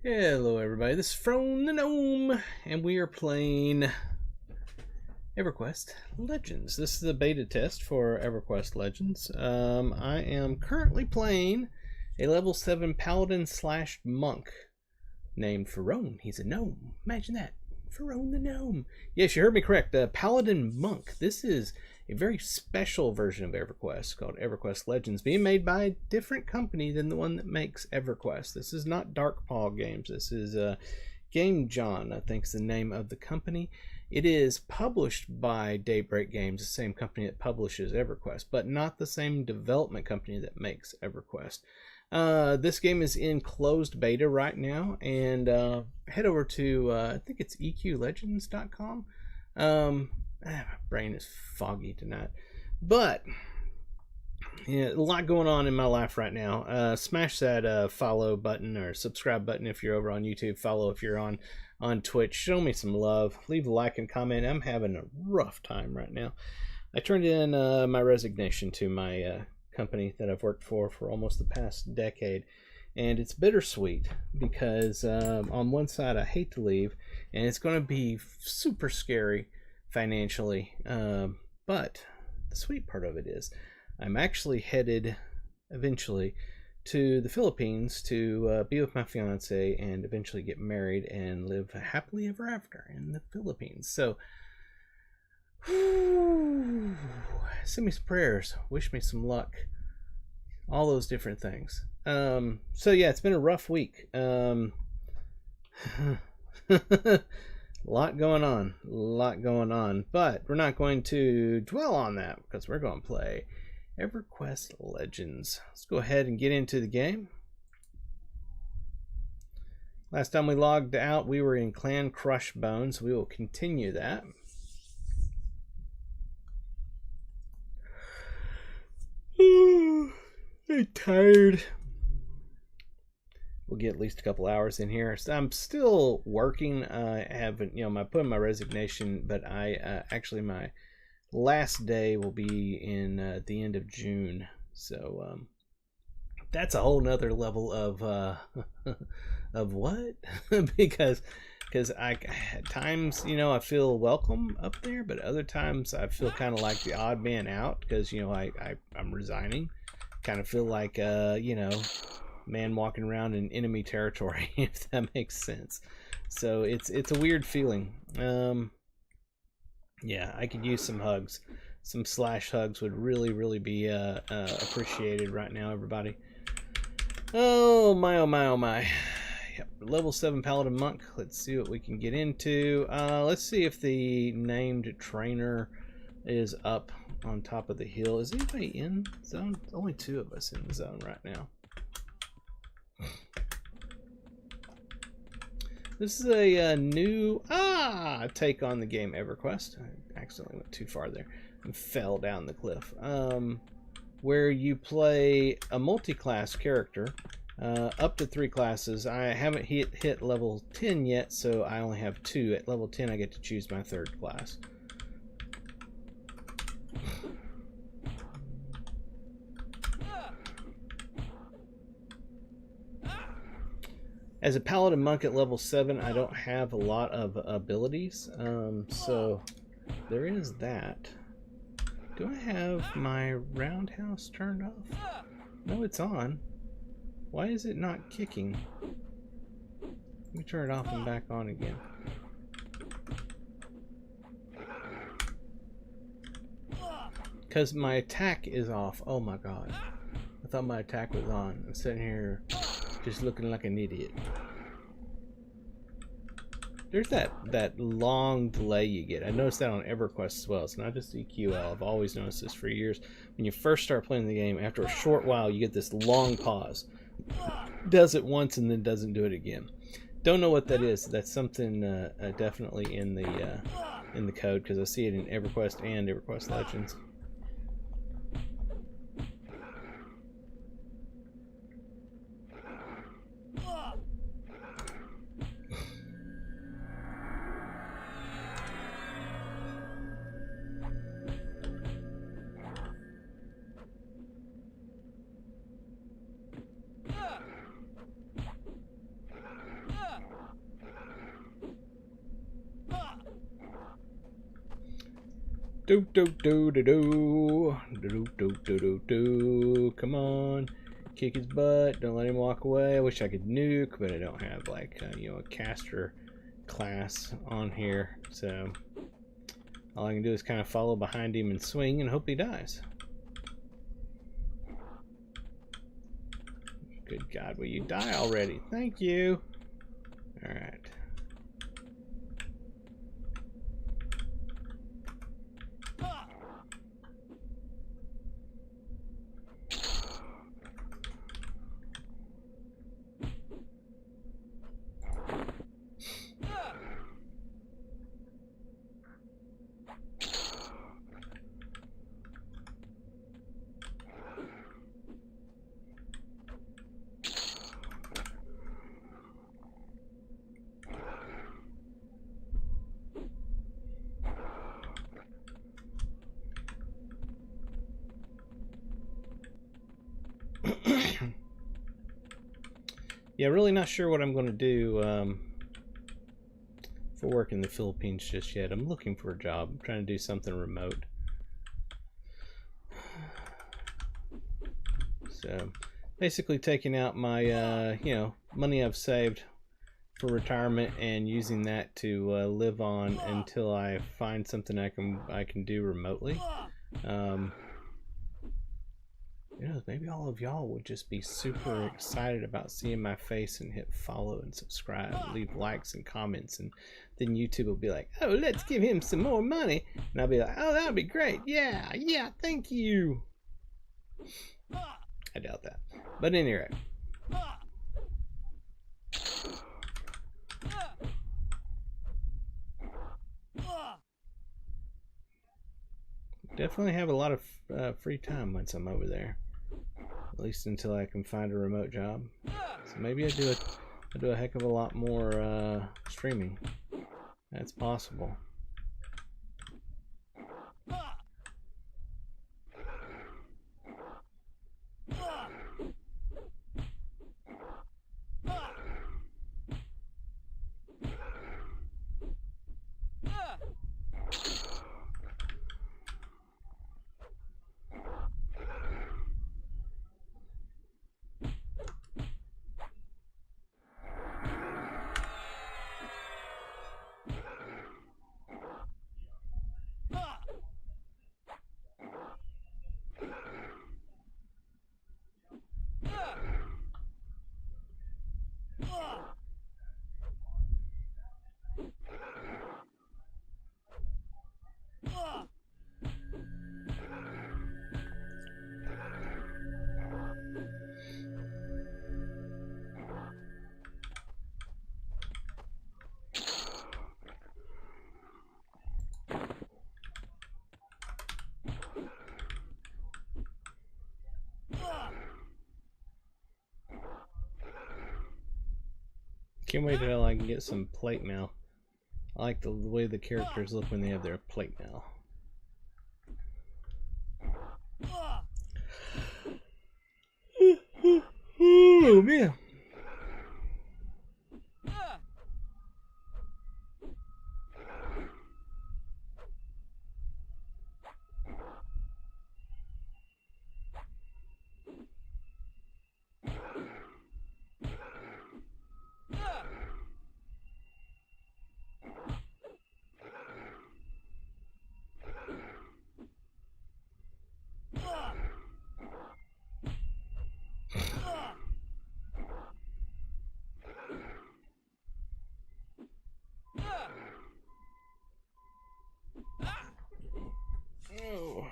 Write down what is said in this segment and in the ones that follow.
Hello everybody, this is From the Gnome, and we are playing EverQuest Legends. This is a beta test for EverQuest Legends. I am currently playing a level 7 paladin slash monk named Pharaon. He's a gnome. Imagine that. Pharaon the gnome. Yes, you heard me correct. Paladin monk. This is a very special version of EverQuest called EverQuest Legends, being made by a different company than the one that makes EverQuest. This is not Dark Paw Games. This is Game John, I think is the name of the company. It is published by Daybreak Games, the same company that publishes EverQuest, but not the same development company that makes EverQuest. This game is in closed beta right now, and head over to I think it's eqlegends.com. My brain is foggy tonight, but yeah, a lot going on in my life right now. Smash that follow button or subscribe button if you're over on YouTube. Follow if you're on Twitch. Show me some love. Leave a like and comment. I'm having a rough time right now. I turned in my resignation to my company that I've worked for almost the past decade, and it's bittersweet because on one side I hate to leave, and it's going to be super scary financially, but the sweet part of it is I'm actually headed eventually to the Philippines to be with my fiance and eventually get married and live happily ever after in the Philippines. So send me some prayers, wish me some luck, all those different things. So yeah, it's been a rough week. A lot going on, but we're not going to dwell on that because we're going to play EverQuest Legends. Let's go ahead and get into the game. Last time we logged out, we were in Clan Crushbone, we will continue that. I'm tired. We'll get at least a couple hours in here. So I'm still working. I haven't, I put in my resignation, but I actually my last day will be in the end of June. So that's a whole nother level of of what? because I at times, I feel welcome up there, but other times I feel kind of like the odd man out because I'm resigning. Kind of feel like man walking around in enemy territory, if that makes sense. So it's a weird feeling. Yeah, I could use some hugs. Some slash hugs would really be appreciated right now, everybody. Oh my, oh my, oh my. Yep, level 7 paladin monk. Let's see what we can get into. Let's see if the named trainer is up on top of the hill. Is anybody in zone? Only 2 of us in the zone right now. This is a new take on the game EverQuest. I accidentally went too far there and fell down the cliff. Where you play a multi-class character, up to 3 classes. I haven't hit level 10 yet, so I only have 2. At level 10, I get to choose my 3rd class. As a paladin monk at level 7, I don't have a lot of abilities, so there is that. Do I have my roundhouse turned off? No, it's on. Why is it not kicking? Let me turn it off and back on again. Because my attack is off. Oh my god. I thought my attack was on. I'm sitting here just looking like an idiot. There's that long delay you get. I noticed that on EverQuest as well. It's not just EQL. I've always noticed this for years. When you first start playing the game, after a short while, you get this long pause. Does it once and then doesn't do it again. Don't know what that is. That's something definitely in the code, because I see it in EverQuest and EverQuest Legends. Do do do do do do do do do do. Come on, kick his butt. Don't let him walk away. I wish I could nuke, but I don't have like you know, a caster class on here, so all I can do is kind of follow behind him and swing and hope he dies. Good God, will you die already? Thank you. All right. Yeah, really not sure what I'm going to do for work in the Philippines just yet. I'm looking for a job. I'm trying to do something remote. So basically taking out my you know, money I've saved for retirement and using that to live on until I find something I can do remotely. You know, maybe all of y'all would just be super excited about seeing my face and hit follow and subscribe, leave likes and comments, and then YouTube will be like, oh, let's give him some more money, and I'll be like, oh, that'd be great. Yeah, thank you. I doubt that, but anyway. Definitely have a lot of free time once I'm over there. At least until I can find a remote job. So maybe I do a heck of a lot more streaming. That's possible. Can't wait until I can get some plate mail. I like the way the characters look when they have their plate mail. Oh man. Oh.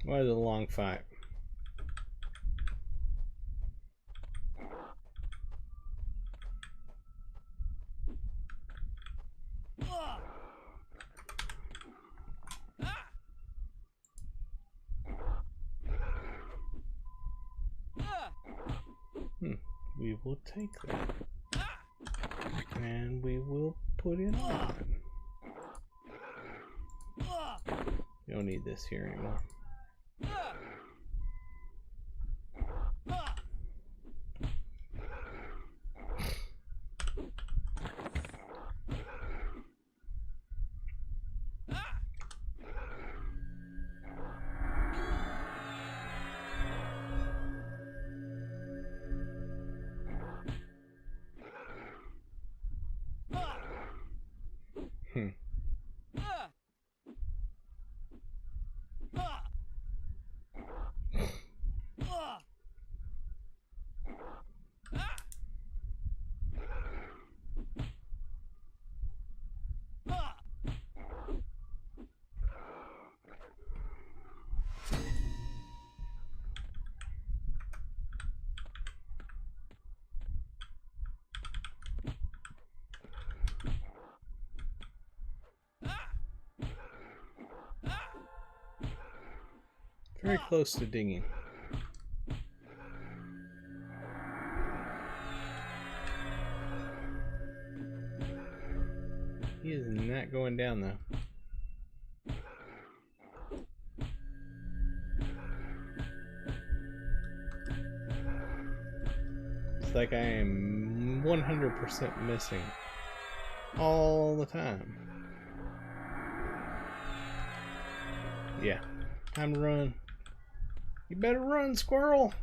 Why is it a long fight? we will take that. And we will put it on. We don't need this here anymore. Very close to dinging. He is not going down though. It's like I am 100% missing all the time. Yeah, time to run. You better run, squirrel!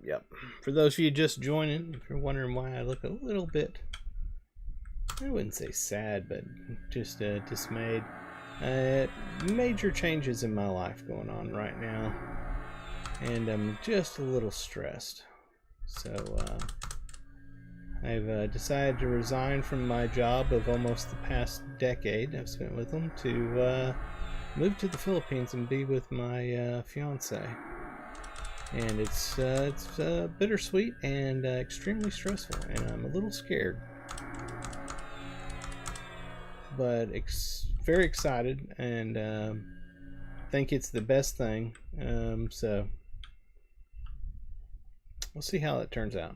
Yep. For those of you just joining, if you're wondering why I look a little bit, I wouldn't say sad, but just dismayed. Major changes in my life going on right now, and I'm just a little stressed. So I've decided to resign from my job of almost the past decade I've spent with them to move to the Philippines and be with my fiance. And it's bittersweet and extremely stressful, and I'm a little scared, but very excited, and think it's the best thing. So we'll see how it turns out.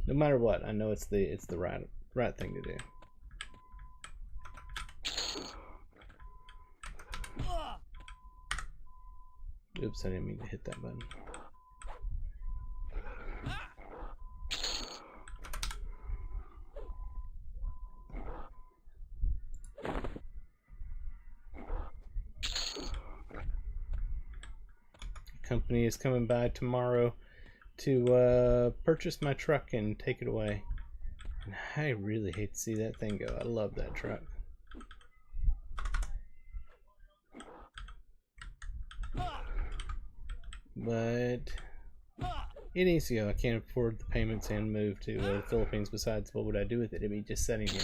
No matter what, I know it's the right thing to do. Oops, I didn't mean to hit that button. The company is coming by tomorrow to purchase my truck and take it away. And I really hate to see that thing go. I love that truck. But it needs to go. I can't afford the payments and move to the Philippines. Besides, what would I do with it? It'd be just sitting here.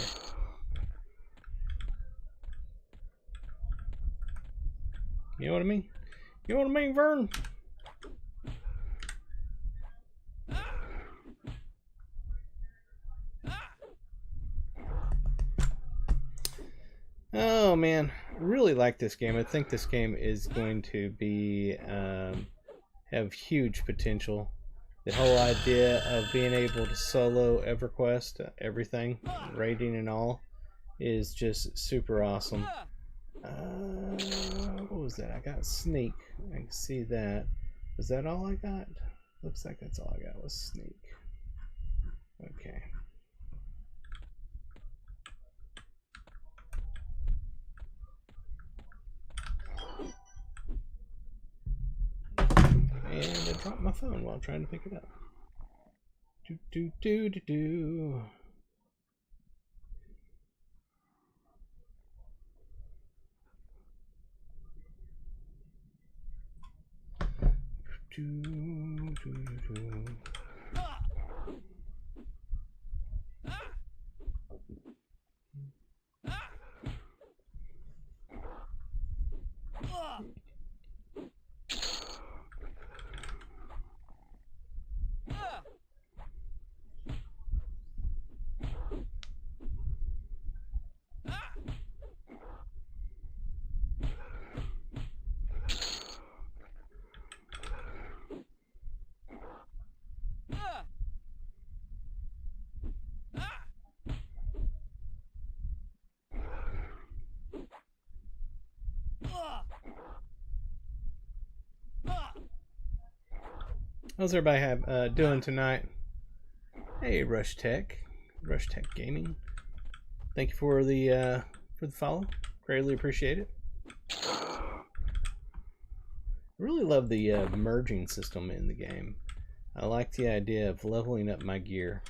You know what I mean? You know what I mean, Vern? Oh man, I really like this game. I think this game is going to be have huge potential. The whole idea of being able to solo EverQuest, everything, raiding and all, is just super awesome. What was that? I got sneak. I can see that. Was that all I got? Looks like that's all I got was sneak. Okay. And I dropped my phone while I'm trying to pick it up. Do do do do do. Do do do do. How's everybody doing tonight? Hey, Rush Tech Gaming. Thank you for the follow. Greatly appreciate it. I really love the merging system in the game. I like the idea of leveling up my gear.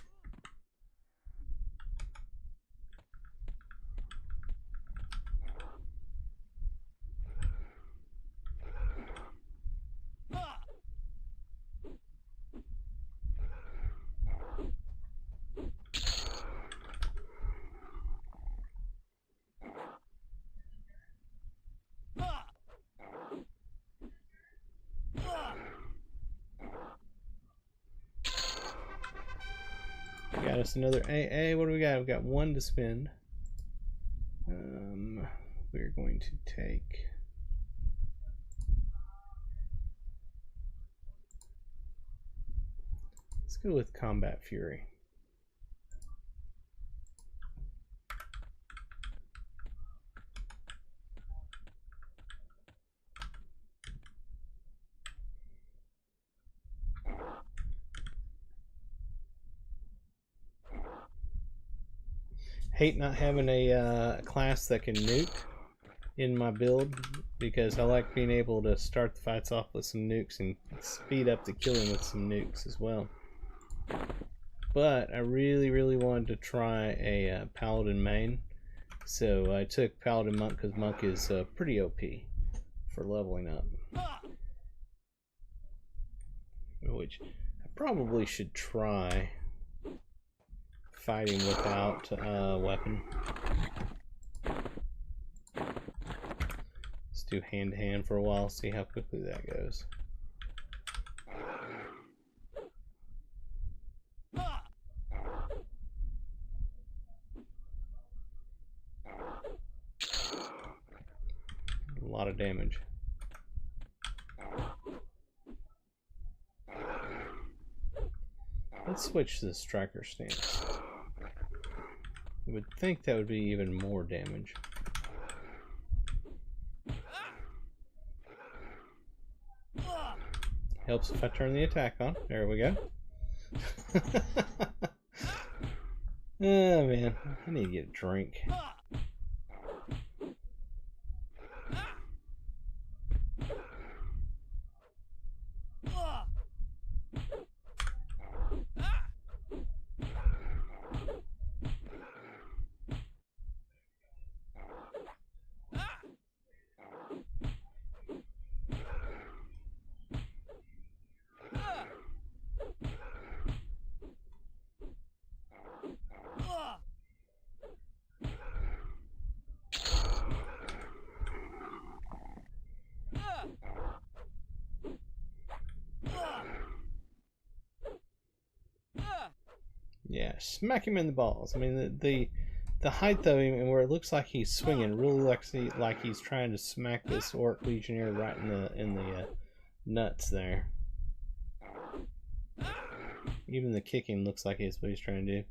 Got us another AA. What do we got? We've got one to spend. We're going to take... Let's go with Combat Fury. Hate not having a class that can nuke in my build, because I like being able to start the fights off with some nukes and speed up the killing with some nukes as well. But I really wanted to try a Paladin main, so I took Paladin Monk because Monk is pretty OP for leveling up. Which I probably should try fighting without weapon. Let's do hand to hand for a while, see how quickly that goes. A lot of damage. Let's switch to the striker stance. I would think that would be even more damage. Helps if I turn the attack on. There we go. Oh man, I need to get a drink. Yeah, smack him in the balls. I mean, the height of him and where it looks like he's swinging really looks like he's trying to smack this Orc Legionnaire right in the nuts there. Even the kicking looks like it's what he's trying to do.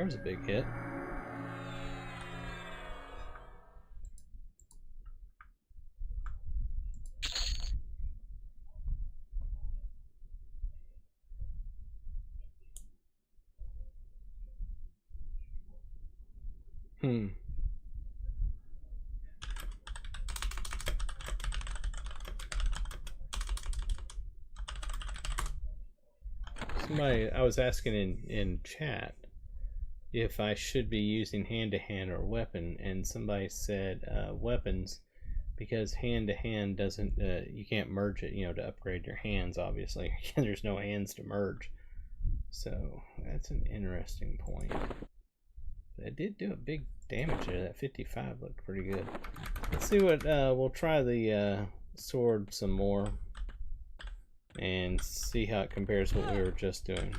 was a big hit. Somebody, I was asking in chat if I should be using hand-to-hand or weapon, and somebody said weapons, because hand-to-hand doesn't, you can't merge it, you know, to upgrade your hands, obviously. There's no hands to merge. So that's an interesting point. It did do a big damage there. That 55 looked pretty good. Let's see what, we'll try the sword some more and see how it compares to what we were just doing.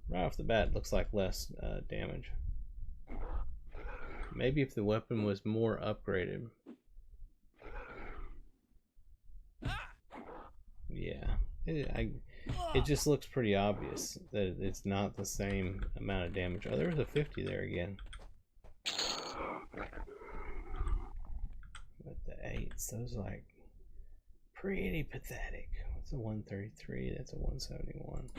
Right off the bat, it looks like less damage. Maybe if the weapon was more upgraded. Yeah, it just looks pretty obvious that it's not the same amount of damage. Oh, there was a 50 there again. But the 8s, those are like pretty pathetic. What's a 133? That's a 171.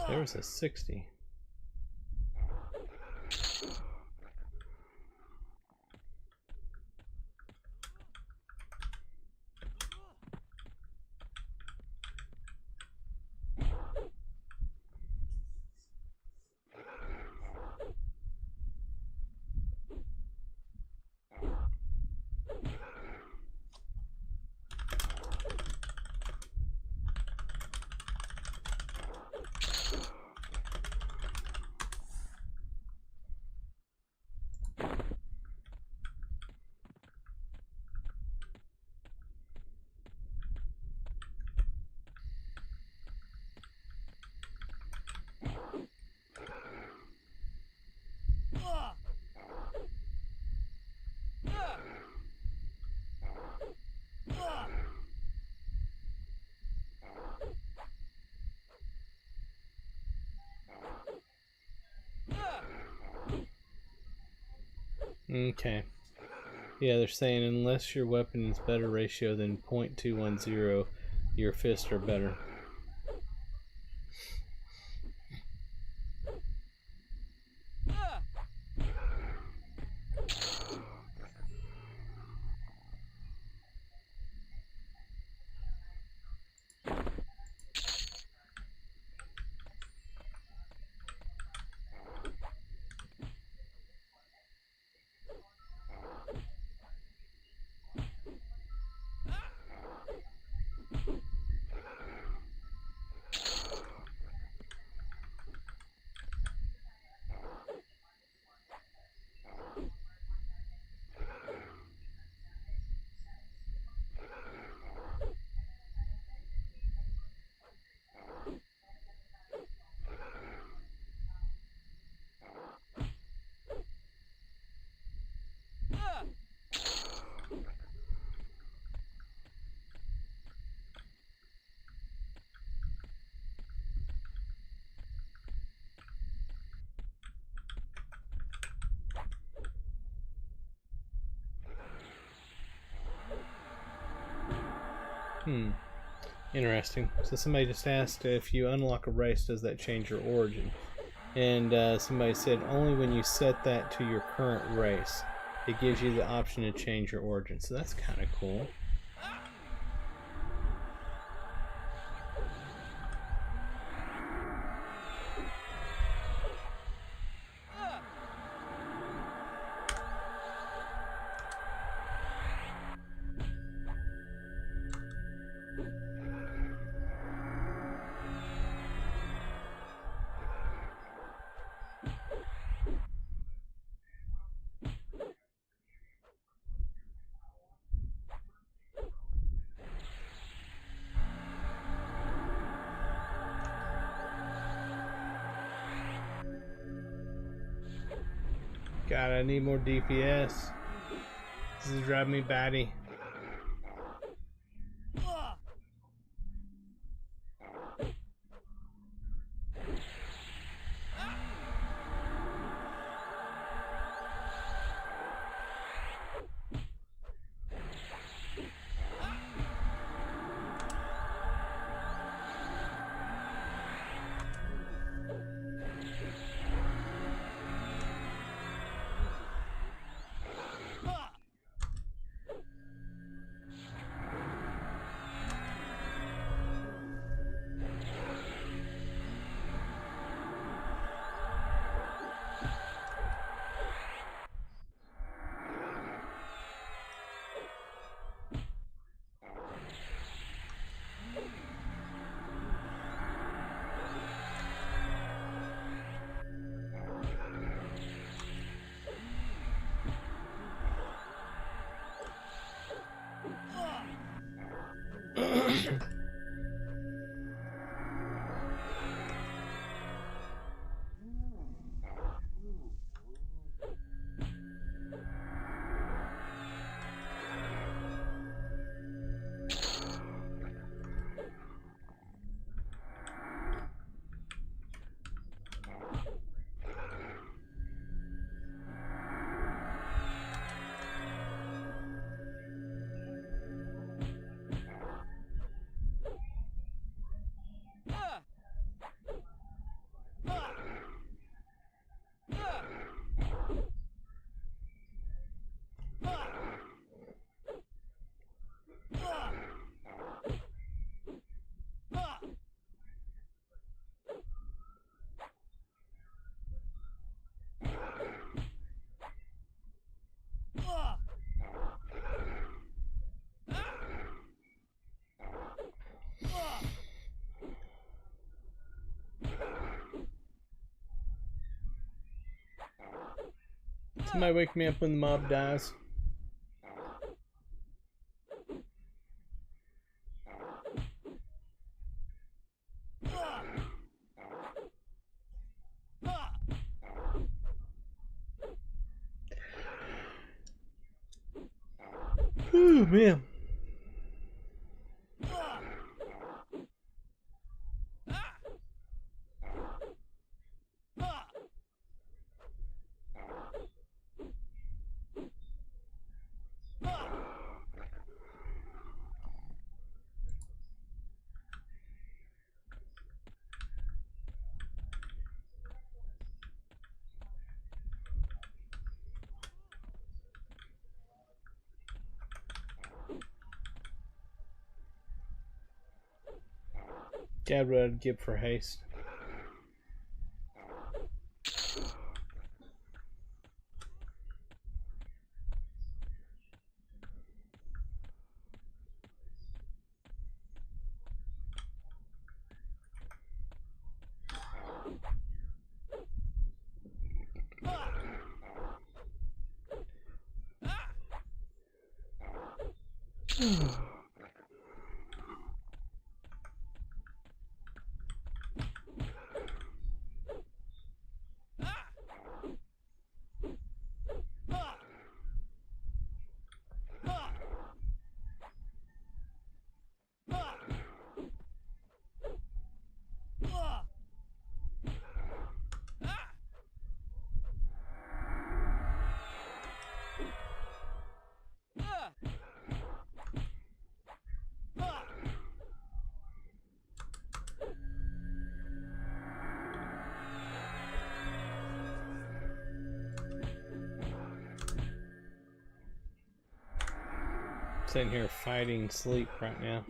There was a 60. Okay. Yeah, they're saying unless your weapon is better ratio than 0.210, your fists are better. Interesting. So somebody just asked if you unlock a race, does that change your origin? And somebody said only when you set that to your current race. It gives you the option to change your origin. So that's kind of cool. God, I need more DPS. This is driving me batty. Somebody wake me up when the mob dies. Ooh, man. God, what I'd give for haste. Sitting here fighting sleep right now.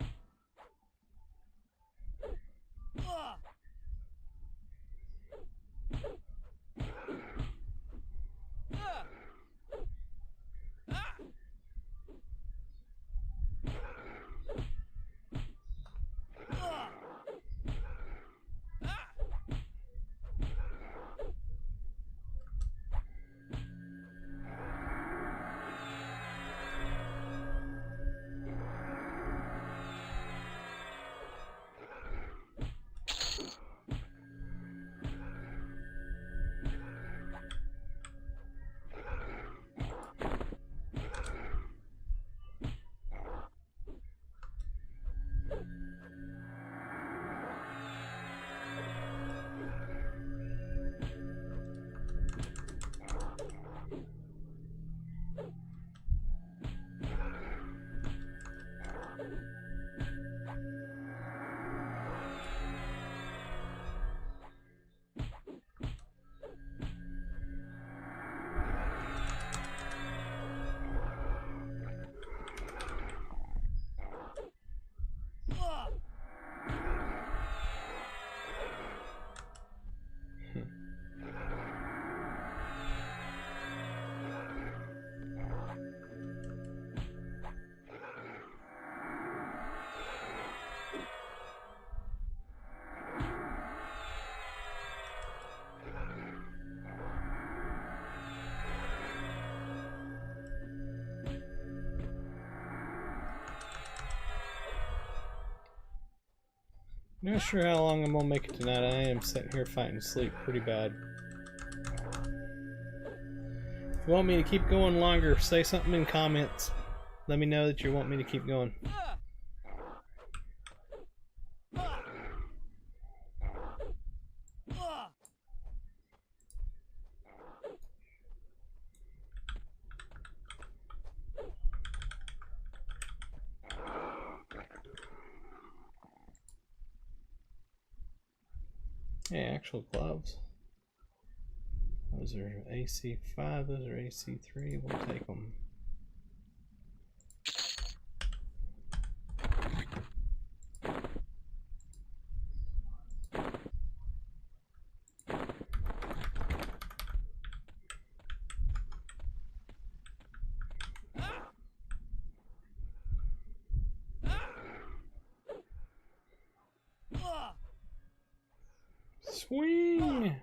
Not sure how long I'm gonna make it tonight. I am sitting here fighting sleep pretty bad. If you want me to keep going longer, say something in comments. Let me know that you want me to keep going. Hey, actual gloves. Those are AC5, those are AC3. We'll take them. Swing!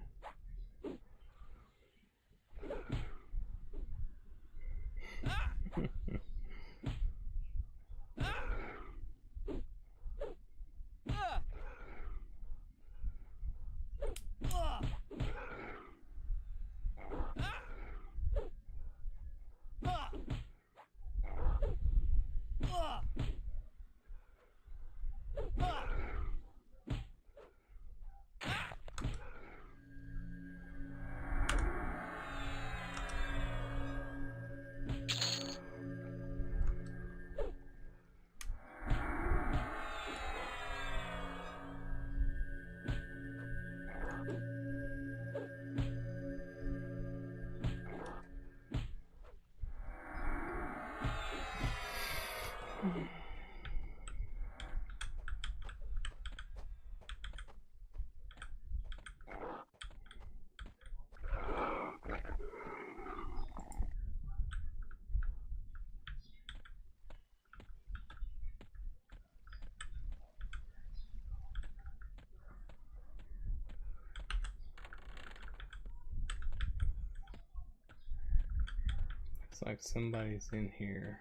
Looks like somebody's in here.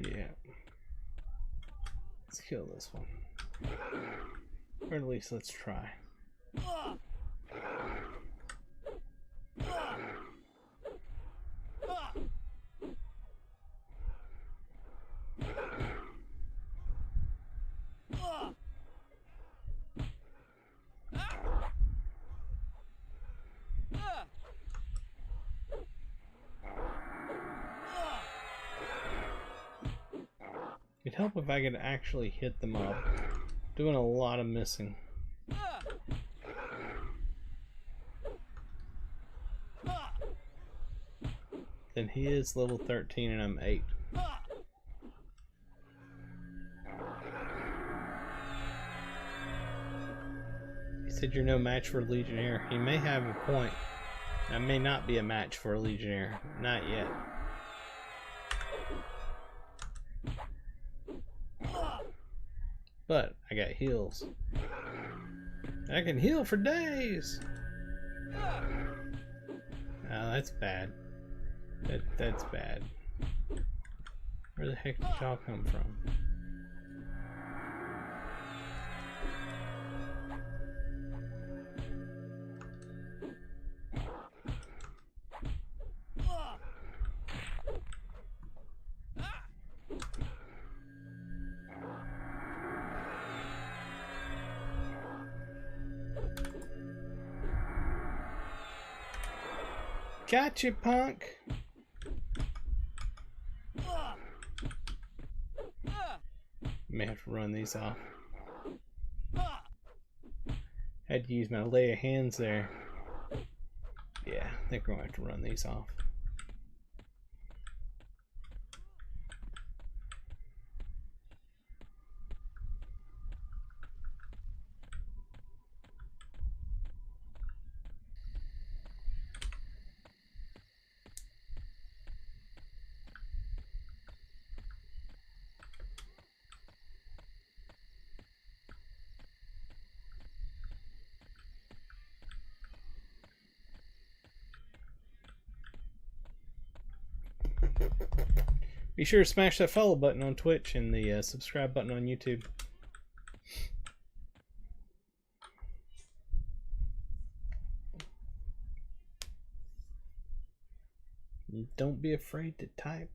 Yeah. Let's kill this one. Or at least let's try. It'd help if I could actually hit the mob. Doing a lot of missing. Then he is level 13 and I'm 8. He said you're no match for a Legionnaire. He may have a point. I may not be a match for a Legionnaire. Not yet. But I got heals. I can heal for days. Oh, that's bad. That's bad. Where the heck did y'all come from? Gotcha, punk! May have to run these off. Had to use my lay of hands there. Yeah, I think we're going to have to run these off. Be sure to smash that follow button on Twitch and the subscribe button on YouTube. Don't be afraid to type.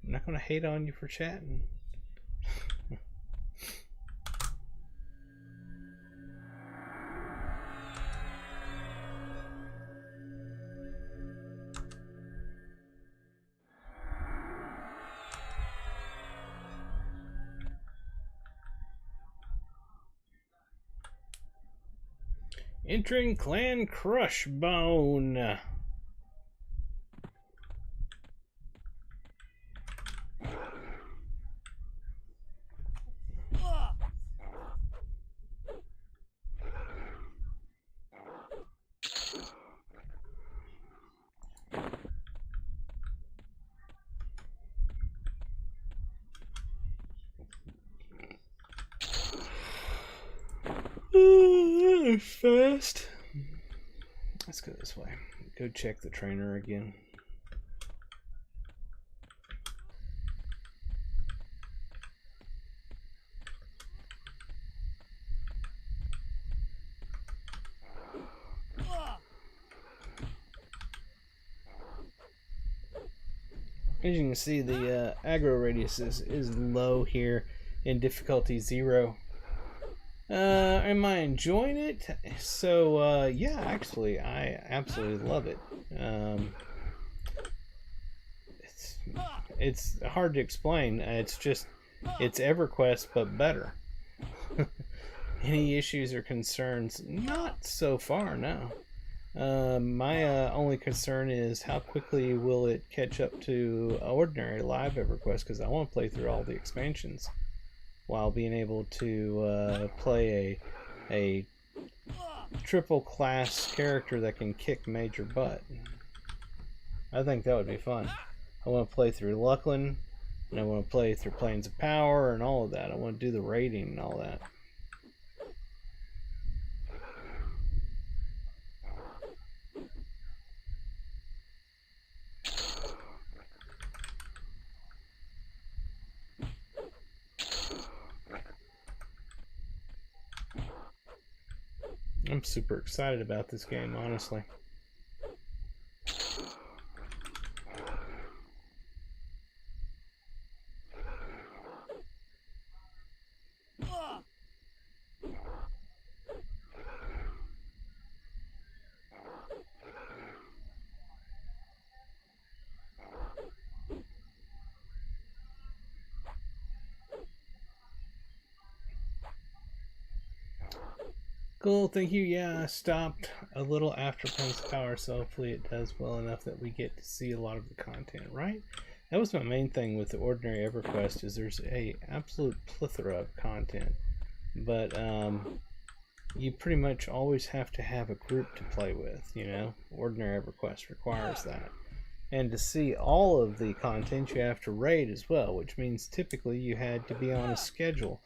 I'm not going to hate on you for chatting. Entering Clan Crushbone. That was fast. Let's go this way. Go check the trainer again. As you can see, the aggro radius is low here in difficulty 0. Am I enjoying it? So, yeah, actually, I absolutely love it. It's hard to explain. It's EverQuest, but better. Any issues or concerns? Not so far, no. My only concern is how quickly will it catch up to ordinary live EverQuest, because I want to play through all the expansions while being able to play a triple class character that can kick major butt. I think that would be fun. I want to play through Luckland, and I want to play through Plains of Power and all of that. I want to do the raiding and all that. I'm super excited about this game, honestly. Cool, thank you. Yeah, I stopped a little after Plains of Power, so hopefully it does well enough that we get to see a lot of the content, right? That was my main thing with the ordinary EverQuest, is there's a absolute plethora of content, but you pretty much always have to have a group to play with, you know? Ordinary EverQuest requires that. And to see all of the content, you have to raid as well, which means typically you had to be on a schedule.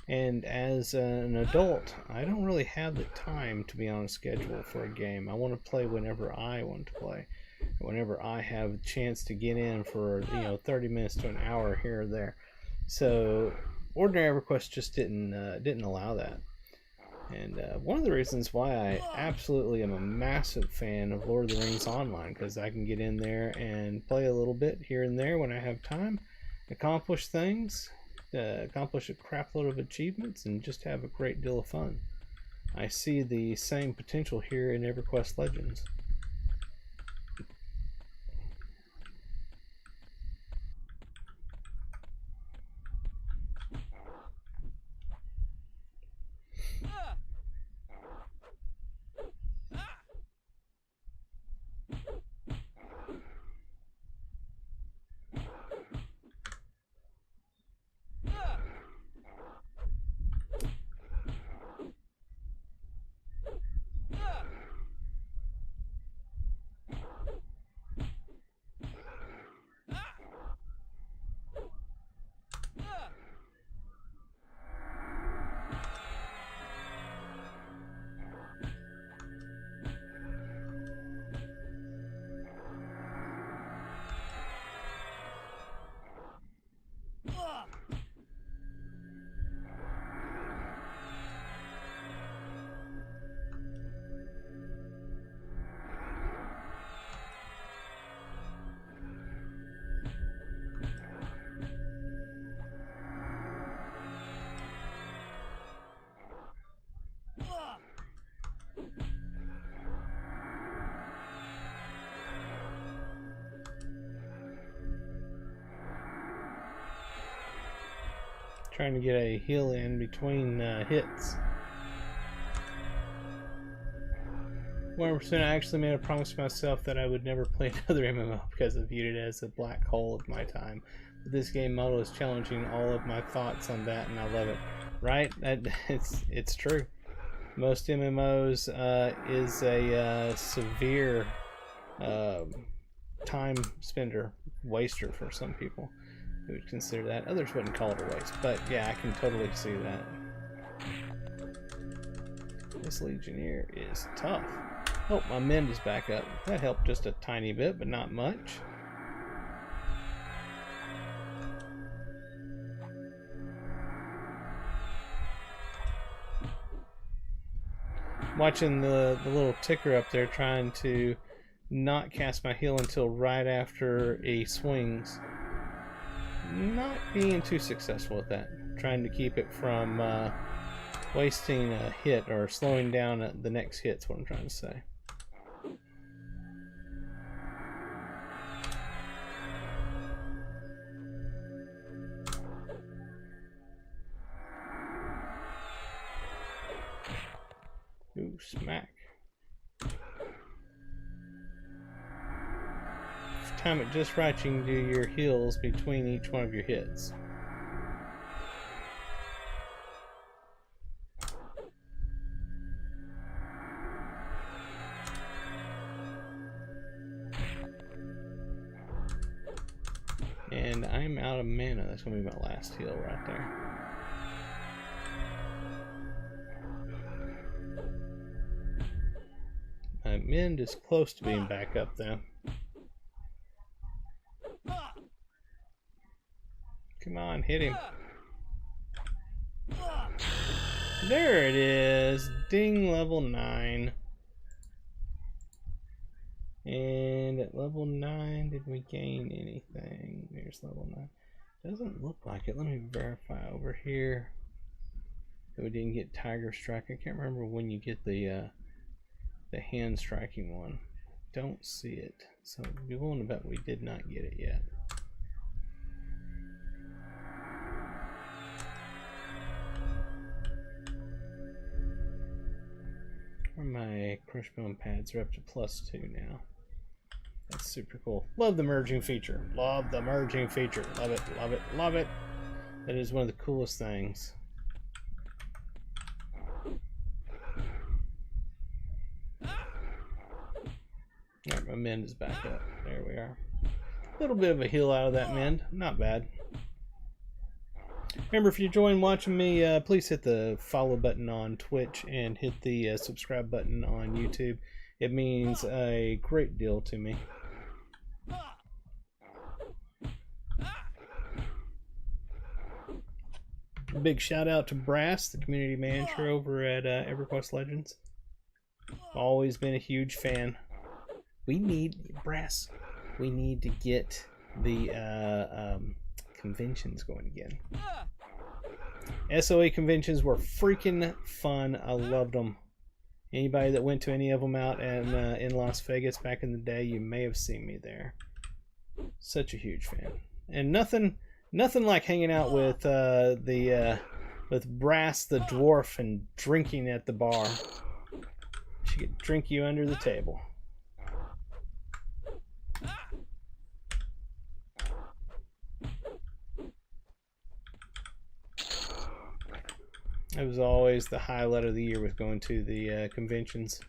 And as an adult, I don't really have the time to be on a schedule for a game. I want to play whenever I want to play, whenever I have a chance to get in for 30 minutes to an hour here or there. So ordinary EverQuest just didn't allow that. And one of the reasons why I absolutely am a massive fan of Lord of the Rings Online, because I can get in there and play a little bit here and there when I have time, accomplish things, accomplish a crap load of achievements, and just have a great deal of fun. I see the same potential here in EverQuest Legends. Trying to get a heal in between hits. 100%. I actually made a promise to myself that I would never play another MMO because I viewed it as a black hole of my time. But this game model is challenging all of my thoughts on that, and I love it. Right? It's true. Most MMOs is a severe time spender, waster for some people who would consider that. Others wouldn't call it a waste, but yeah, I can totally see that. This Legionnaire is tough. Oh, my mend is back up. That helped just a tiny bit, but not much. Watching the little ticker up there, trying to not cast my heal until right after he swings. Not being too successful with that. Trying to keep it from wasting a hit or slowing down the next hit's what I'm trying to say. Ooh, smack. Time it just right, you can do your heals between each one of your hits. And I'm out of mana. That's going to be my last heal right there. My mend is close to being back up though. Come on, hit him. There it is. Ding, level 9. And at level 9, did we gain anything? There's level 9. Doesn't look like it. Let me verify over here. We didn't get Tiger Strike. I can't remember when you get the hand striking one. Don't see it. So we're willing to bet we did not get it yet. My Crushbone pads are up to +2 now. That's super cool. Love the merging feature. Love the merging feature. Love it, love it, love it. That is one of the coolest things. Alright, my mend is back up. There we are. A little bit of a heal out of that mend. Not bad. Remember, if you're enjoying watching me, please hit the follow button on Twitch and hit the subscribe button on YouTube. It means a great deal to me. Big shout out to Brass, the community manager over at EverQuest Legends. Always been a huge fan. We need, Brass, we need to get the conventions going again. SOA conventions were freaking fun. I loved them. Anybody that went to any of them out in Las Vegas back in the day, you may have seen me there. Such a huge fan. And nothing like hanging out with with Brass the dwarf and drinking at the bar. She could drink you under the table. It was always the highlight of the year with going to the conventions.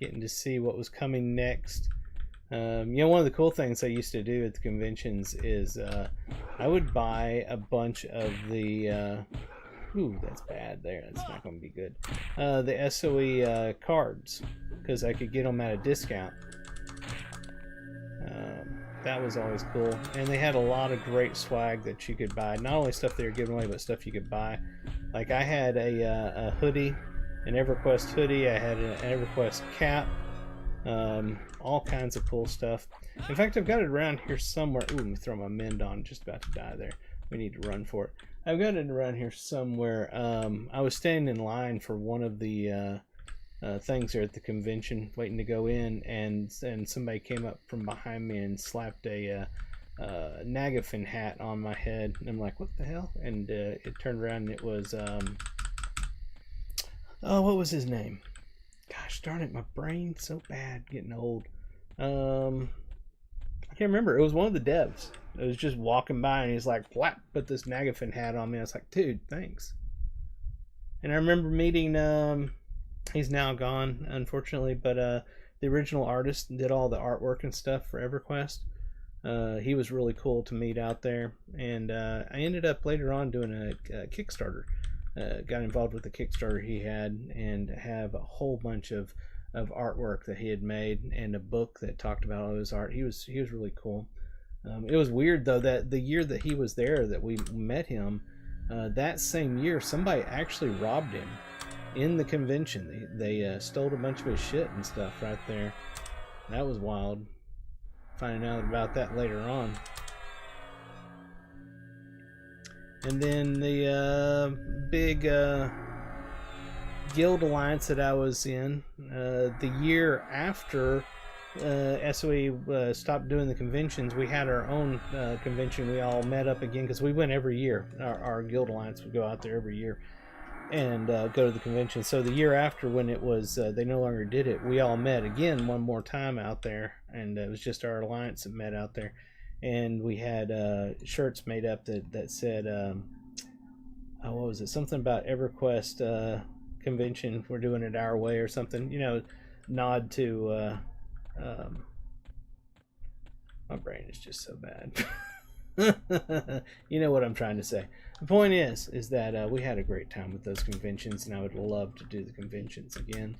Getting to see what was coming next. You know, one of the cool things I used to do at the conventions is I would buy a bunch of the... ooh, that's bad there. That's not going to be good. The SOE cards, because I could get them at a discount. That was always cool. And they had a lot of great swag that you could buy. Not only stuff they were giving away, but stuff you could buy. Like I had a hoodie, an EverQuest hoodie. I had an EverQuest cap. All kinds of cool stuff. In fact, I've got it around here somewhere. Ooh, let me throw my mend on. Just about to die there. We need to run for it. I've got it around here somewhere. I was standing in line for one of the things there at the convention, waiting to go in, and somebody came up from behind me and slapped a Nagafin hat on my head. And I'm like, what the hell? And it turned around and it was, oh, what was his name? Gosh darn it, my brain's so bad getting old. I can't remember. It was one of the devs. It was just walking by and he's like, "Flap, put this Nagafin hat on me." I was like, dude, thanks. And I remember meeting, he's now gone, unfortunately, but the original artist did all the artwork and stuff for EverQuest. He was really cool to meet out there. And I ended up later on doing a Kickstarter. Got involved with the Kickstarter he had and have a whole bunch of artwork that he had made and a book that talked about all his art. He was really cool. It was weird though that the year that he was there that we met him, that same year somebody actually robbed him in the convention. They stole a bunch of his shit and stuff right there. That was wild. Finding out about that later on. And then the big guild alliance that I was in, the year after SOE stopped doing the conventions, we had our own convention. We all met up again because we went every year. Our guild alliance would go out there every year and go to the convention. So the year after, when it was they no longer did it, we all met again one more time out there, and it was just our alliance that met out there. And we had shirts made up that said, oh, what was it? Something about EverQuest convention. We're doing it our way or something. You know, nod to. My brain is just so bad. You know what I'm trying to say. The point is that we had a great time with those conventions, and I would love to do the conventions again.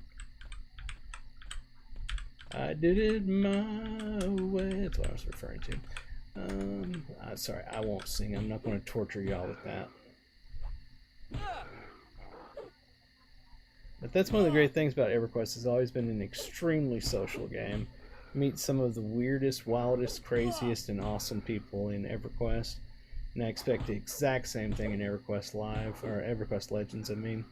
I did it my way. That's what I was referring to. Sorry, I won't sing. I'm not going to torture y'all with that. But that's one of the great things about EverQuest. It's always been an extremely social game. Meet some of the weirdest, wildest, craziest, and awesome people in EverQuest. And I expect the exact same thing in EverQuest Live, or EverQuest Legends, I mean.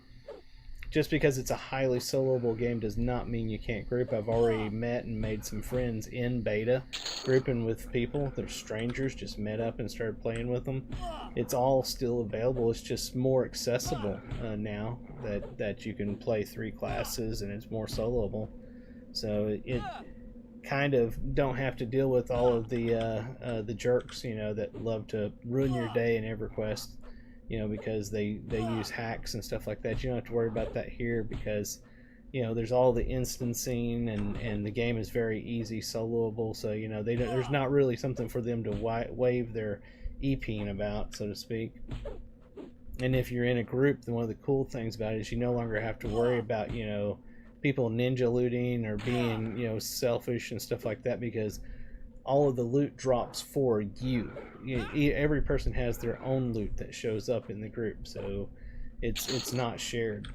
Just because it's a highly soloable game does not mean you can't group. I've already met and made some friends in beta, grouping with people. They're strangers, just met up and started playing with them. It's all still available. It's just more accessible now that you can play 3 classes and it's more soloable. So it kind of don't have to deal with all of the jerks, you know, that love to ruin your day in EverQuest. You know, because they use hacks and stuff like that. You don't have to worry about that here because, you know, there's all the instancing and the game is very easy soloable. So, you know, there's not really something for them to wave their EPing about, so to speak. And if you're in a group, then one of the cool things about it is you no longer have to worry about, you know, people ninja looting or being, you know, selfish and stuff like that, because all of the loot drops for you. Every person has their own loot that shows up in the group, so it's not shared,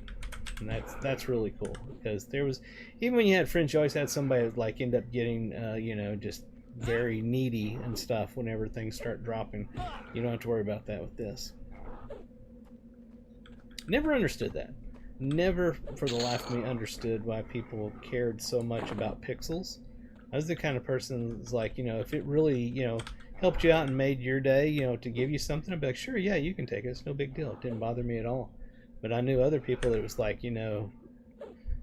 and that's really cool. Because there was, even when you had friends, you always had somebody that like end up getting you know, just very needy and stuff whenever things start dropping. You don't have to worry about that with this. Never understood that. Never for the life of me understood why people cared so much about pixels. I was the kind of person that's like, you know, if it really, you know, helped you out and made your day, you know, to give you something, I'd be like, sure, yeah, you can take it. It's no big deal. It didn't bother me at all. But I knew other people that was like, you know,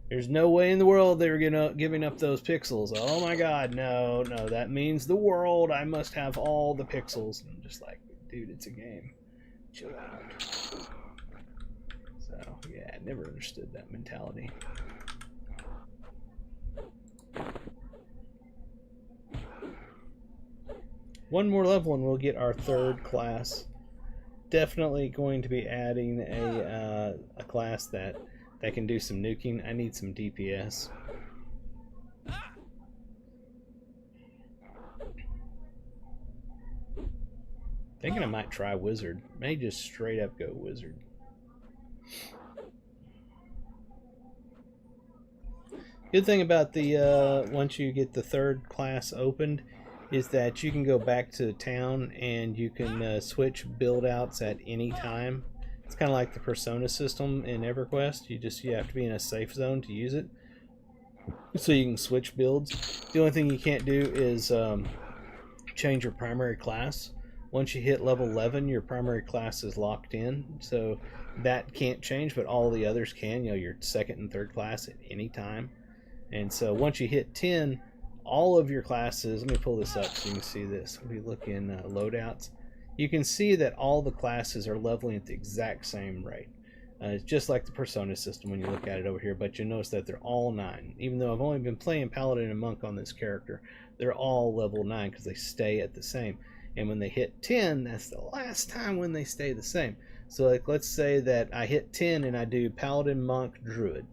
there's no way in the world they were giving up those pixels. Oh my God, no, that means the world. I must have all the pixels. And I'm just like, dude, it's a game. Chill out. So, yeah, I never understood that mentality. One more level and we'll get our 3rd class. Definitely going to be adding a class that can do some nuking. I need some DPS. Thinking I might try Wizard. May just straight up go Wizard. Good thing about the once you get the 3rd class opened is that you can go back to town and you can switch build outs at any time. It's kind of like the persona system in EverQuest. You have to be in a safe zone to use it, so you can switch builds. The only thing you can't do is change your primary class. Once you hit level 11, your primary class is locked in, so that can't change, but all the others can. You know, your second and third class at any time. And so once you hit 10, all of your classes, let me pull this up so you can see this. If we look in loadouts, you can see that all the classes are leveling at the exact same rate. It's just like the Persona system when you look at it over here, but you'll notice that they're all 9. Even though I've only been playing Paladin and Monk on this character, they're all level 9 because they stay at the same. And when they hit 10, that's the last time when they stay the same. So like, let's say that I hit 10 and I do Paladin, Monk, Druid,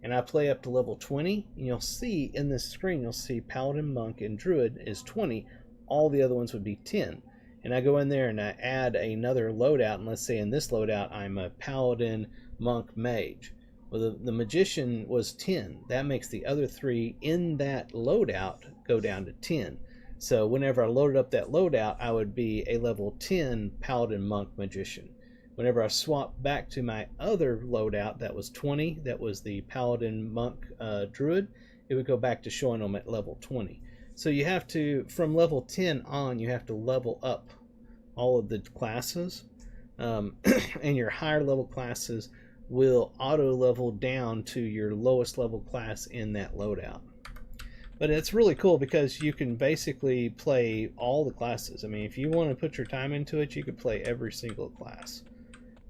and I play up to level 20, and you'll see in this screen, you'll see Paladin, Monk, and Druid is 20. All the other ones would be 10. And I go in there and I add another loadout, and let's say in this loadout I'm a Paladin, Monk, Mage. Well, the Magician was 10. That makes the other 3 in that loadout go down to 10. So whenever I loaded up that loadout, I would be a level 10 Paladin, Monk, Magician. Whenever I swapped back to my other loadout that was 20, that was the Paladin, Monk, Druid, it would go back to showing them at level 20. So you have to, from level 10 on, you have to level up all of the classes. And your higher level classes will auto level down to your lowest level class in that loadout. But it's really cool because you can basically play all the classes. I mean, if you want to put your time into it, you could play every single class.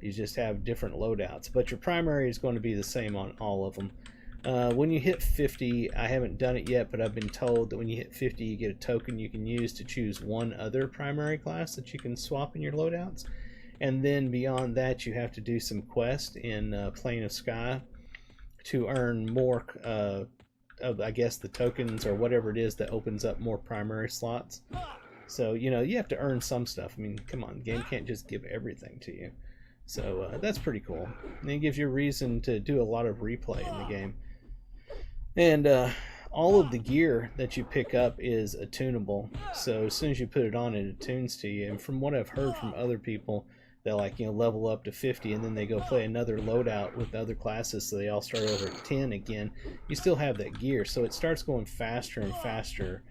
You just have different loadouts, but your primary is going to be the same on all of them. When you hit 50, I haven't done it yet, but I've been told that when you hit 50, you get a token you can use to choose one other primary class that you can swap in your loadouts. And then beyond that, you have to do some quest in Plane of Sky to earn more of, I guess, the tokens or whatever it is that opens up more primary slots. So, you know, you have to earn some stuff. I mean, come on, the game can't just give everything to you. So that's pretty cool. And it gives you a reason to do a lot of replay in the game. And all of the gear that you pick up is attunable. So as soon as you put it on, it attunes to you. And from what I've heard from other people, they like, you know, level up to 50 and then they go play another loadout with other classes, so they all start over at 10 again. You still have that gear, so it starts going faster and faster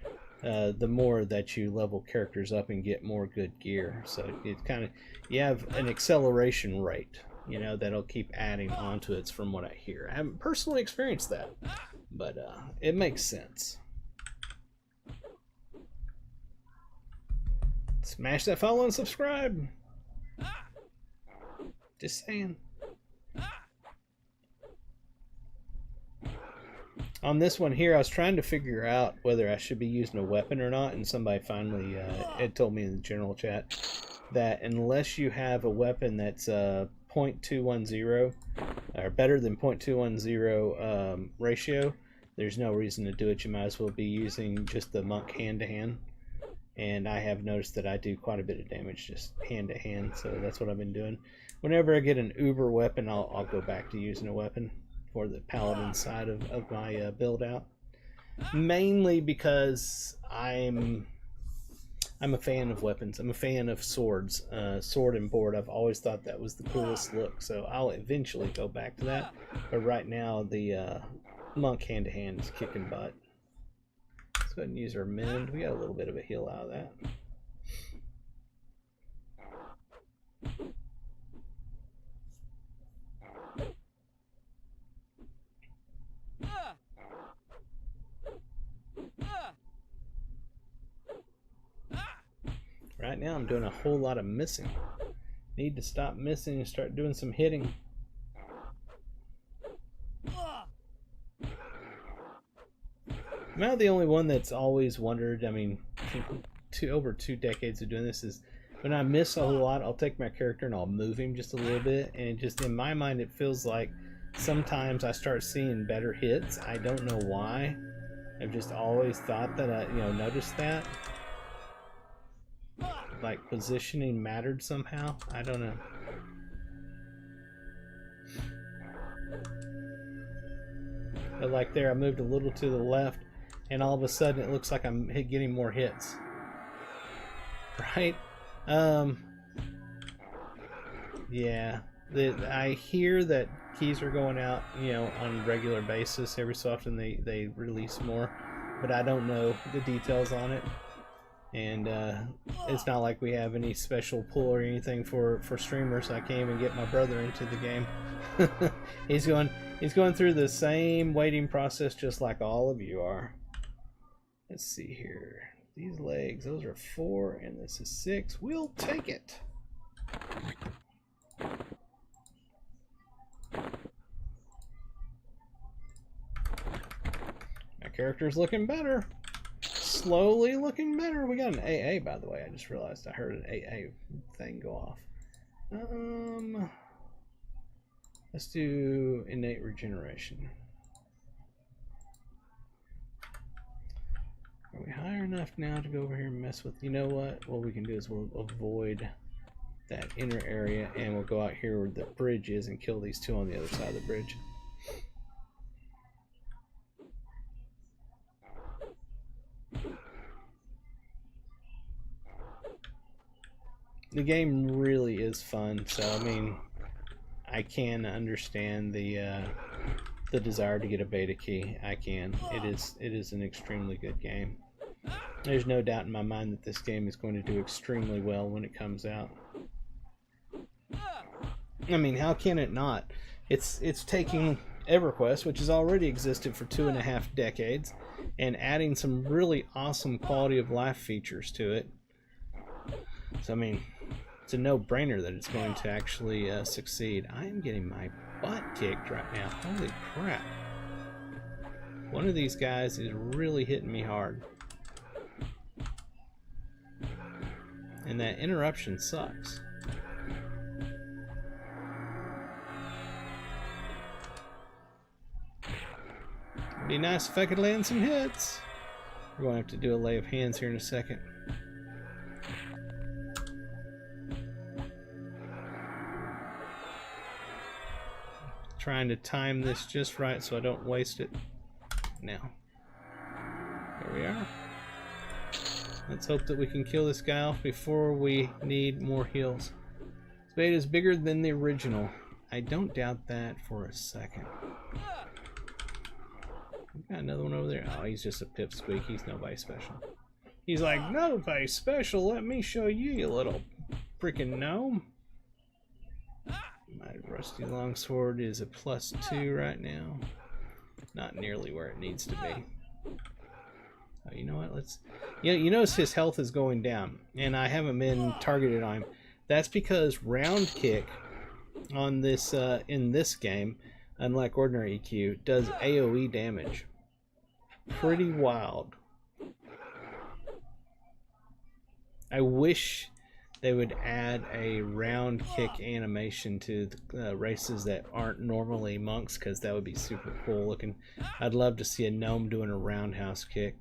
the more that you level characters up and get more good gear. So it kind of, you have an acceleration rate, you know, that'll keep adding onto it from what I hear. I haven't personally experienced that, but it makes sense. Smash that follow and subscribe. Just saying. On this one here, I was trying to figure out whether I should be using a weapon or not, and somebody finally had told me in the general chat that unless you have a weapon that's .210 or better than .210 ratio, there's no reason to do it. You might as well be using just the Monk hand-to-hand. And I have noticed that I do quite a bit of damage just hand-to-hand, so that's what I've been doing. Whenever I get an uber weapon, I'll go back to using a weapon for the paladin side of my build out. Mainly because I'm a fan of weapons. I'm a fan of swords. Sword and board, I've always thought that was the coolest look, so I'll eventually go back to that. But right now, the Monk hand-to-hand is kicking butt. Let's go ahead and use our mend. We got a little bit of a heal out of that. Right now I'm doing a whole lot of missing. Need to stop missing and start doing some hitting. Am I the only one that's always wondered? I mean, over 2 decades of doing this, is when I miss a whole lot, I'll take my character and I'll move him just a little bit, and just in my mind it feels like sometimes I start seeing better hits. I don't know why. I've just always thought that I, noticed that. Like positioning mattered somehow. I don't know. But like there, I moved a little to the left, and all of a sudden it looks like I'm getting more hits. Right? Yeah. I hear that keys are going out, on a regular basis. Every so often they release more, but I don't know the details on it. and it's not like we have any special pull or anything for streamers. I can't even get my brother into the game. he's going through the same waiting process just like all of you are. Let's see here. These legs, those are 4 and this is 6. We'll take it. My character's looking better. Slowly looking better. We got an AA, by the way. I just realized I heard an AA thing go off. Let's do innate regeneration. Are we high enough now to go over here and mess with? You know what? What we can do is we'll avoid that inner area and we'll go out here where the bridge is and kill these two on the other side of the bridge. The game really is fun, so I mean, I can understand the desire to get a beta key. I can. It is an extremely good game. There's no doubt in my mind that this game is going to do extremely well when it comes out. I mean, how can it not? It's taking EverQuest, which has already existed for 2.5 decades, and adding some really awesome quality of life features to it. So I mean, it's a no-brainer that it's going to actually succeed. I am getting my butt kicked right now. Holy crap. One of these guys is really hitting me hard. And that interruption sucks. It'd be nice if I could land some hits. We're going to have to do a lay of hands here in a second. Trying to time this just right so I don't waste it. Now, here we are. Let's hope that we can kill this guy off before we need more heals. This beta is bigger than the original. I don't doubt that for a second. We got another one over there. Oh, he's just a pipsqueak. He's nobody special. He's like, nobody special. Let me show you, you little freaking gnome. My rusty longsword is a +2 right now. Not nearly where it needs to be. Oh, you know what? Let's. You notice his health is going down, and I haven't been targeted on him. That's because round kick on this in this game, unlike ordinary EQ, does AOE damage. Pretty wild. I wish they would add a round kick animation to the races that aren't normally monks, because that would be super cool looking. I'd love to see a gnome doing a roundhouse kick.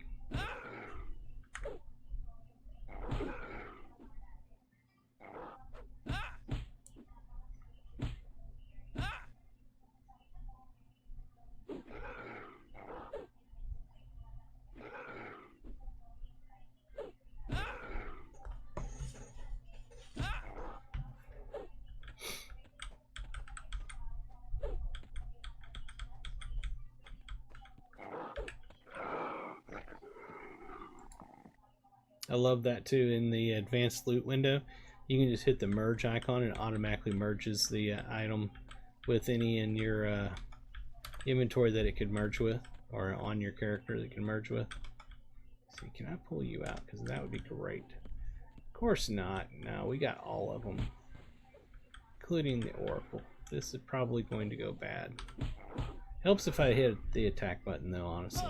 I love that too. In the advanced loot window, you can just hit the merge icon and it automatically merges the item with any in your inventory that it could merge with, or on your character that it can merge with. Let's see, can I pull you out? Because that would be great. Of course not. No, we got all of them, including the Oracle. This is probably going to go bad. Helps if I hit the attack button though, honestly.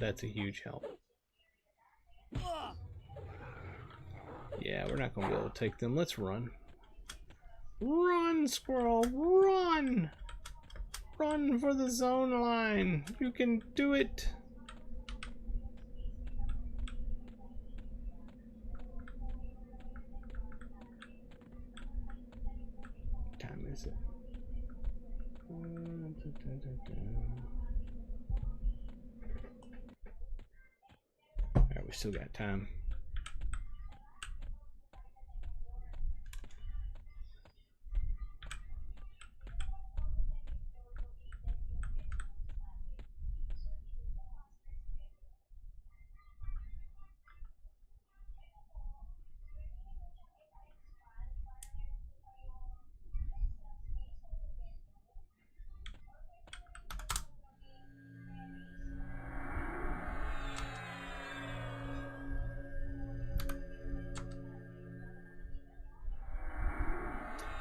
That's a huge help. Yeah, we're not going to be able to take them. Let's run. Run, squirrel, run! Run for the zone line. You can do it. What time is it? Alright, we still got time.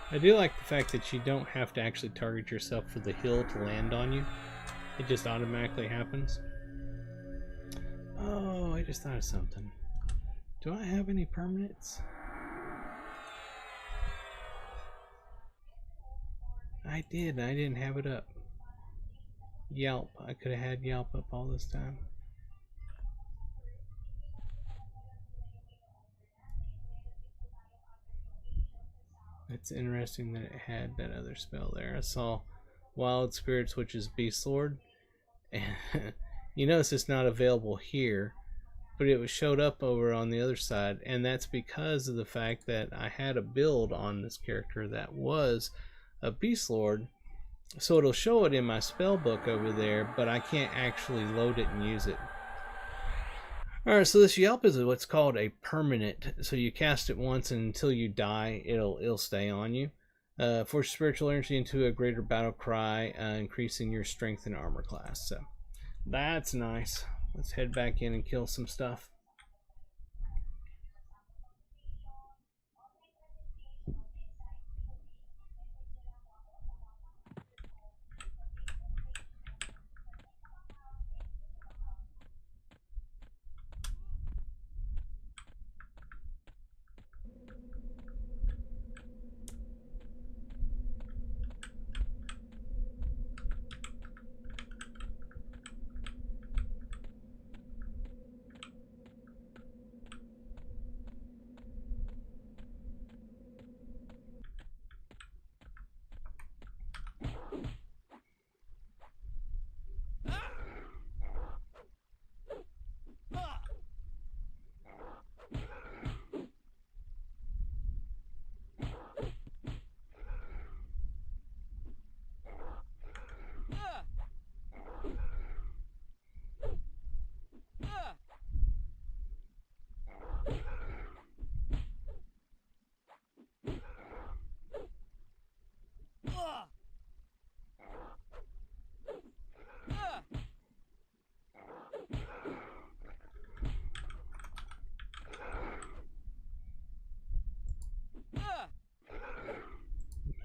I do like the fact that you don't have to actually target yourself for the hill to land on you. It just automatically happens. Oh, I just thought of something. Do I have any permanents? I did. I didn't have it up. Yelp. I could have had Yelp up all this time. It's interesting that it had that other spell there. I saw Wild Spirits, which is Beast Lord. And you notice it's not available here, but it was showed up over on the other side, and that's because of the fact that I had a build on this character that was a Beast Lord. So it'll show it in my spell book over there, but I can't actually load it and use it. Alright, so this Yelp is what's called a permanent. So you cast it once, and until you die, it'll stay on you. Force spiritual energy into a greater battle cry, increasing your strength and armor class. So that's nice. Let's head back in and kill some stuff.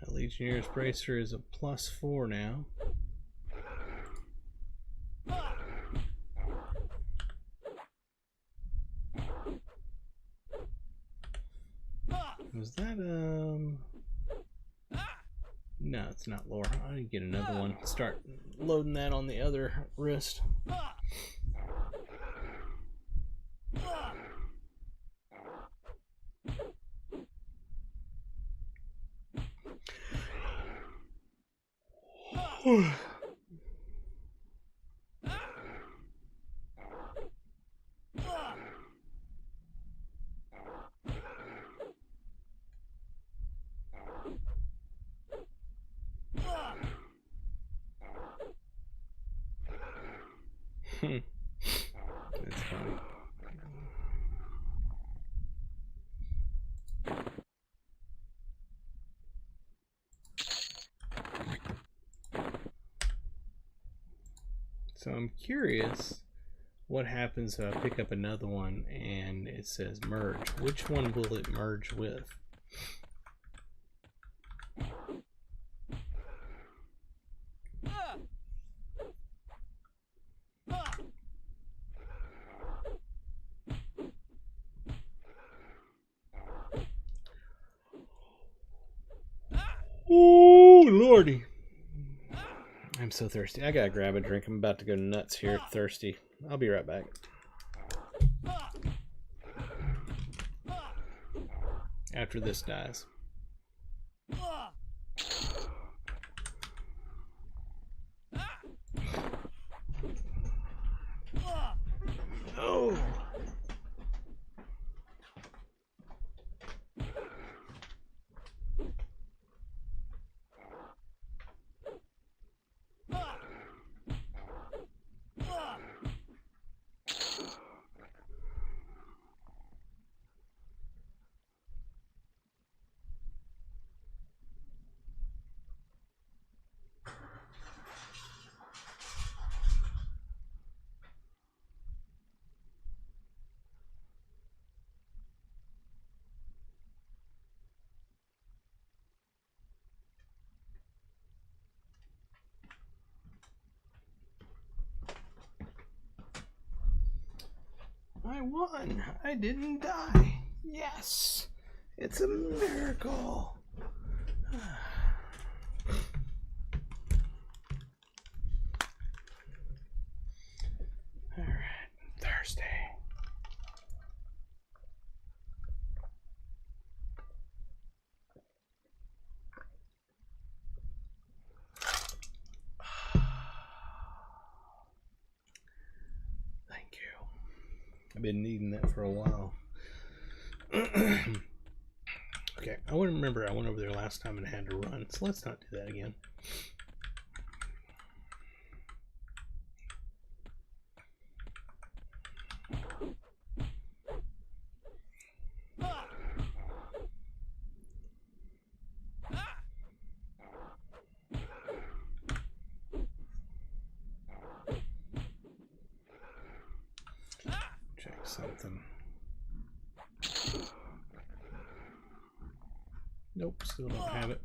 Legionnaires Bracer is a +4 now. Was that no, it's not lore. I need to get another one. Start loading that on the other wrist. That's funny. So I'm curious what happens if I pick up another one and it says merge. Which one will it merge with? Oh, lordy. I'm so thirsty. I gotta grab a drink. I'm about to go nuts here. Thirsty. I'll be right back. After this dies. Oh. won. I didn't die. Yes. It's a miracle. Alright, Thursday. Thank you. I've been needing that for a while. Okay, I wouldn't remember. I went over there last time and had to run, so let's not do that again. Check something. Nope, still don't have it.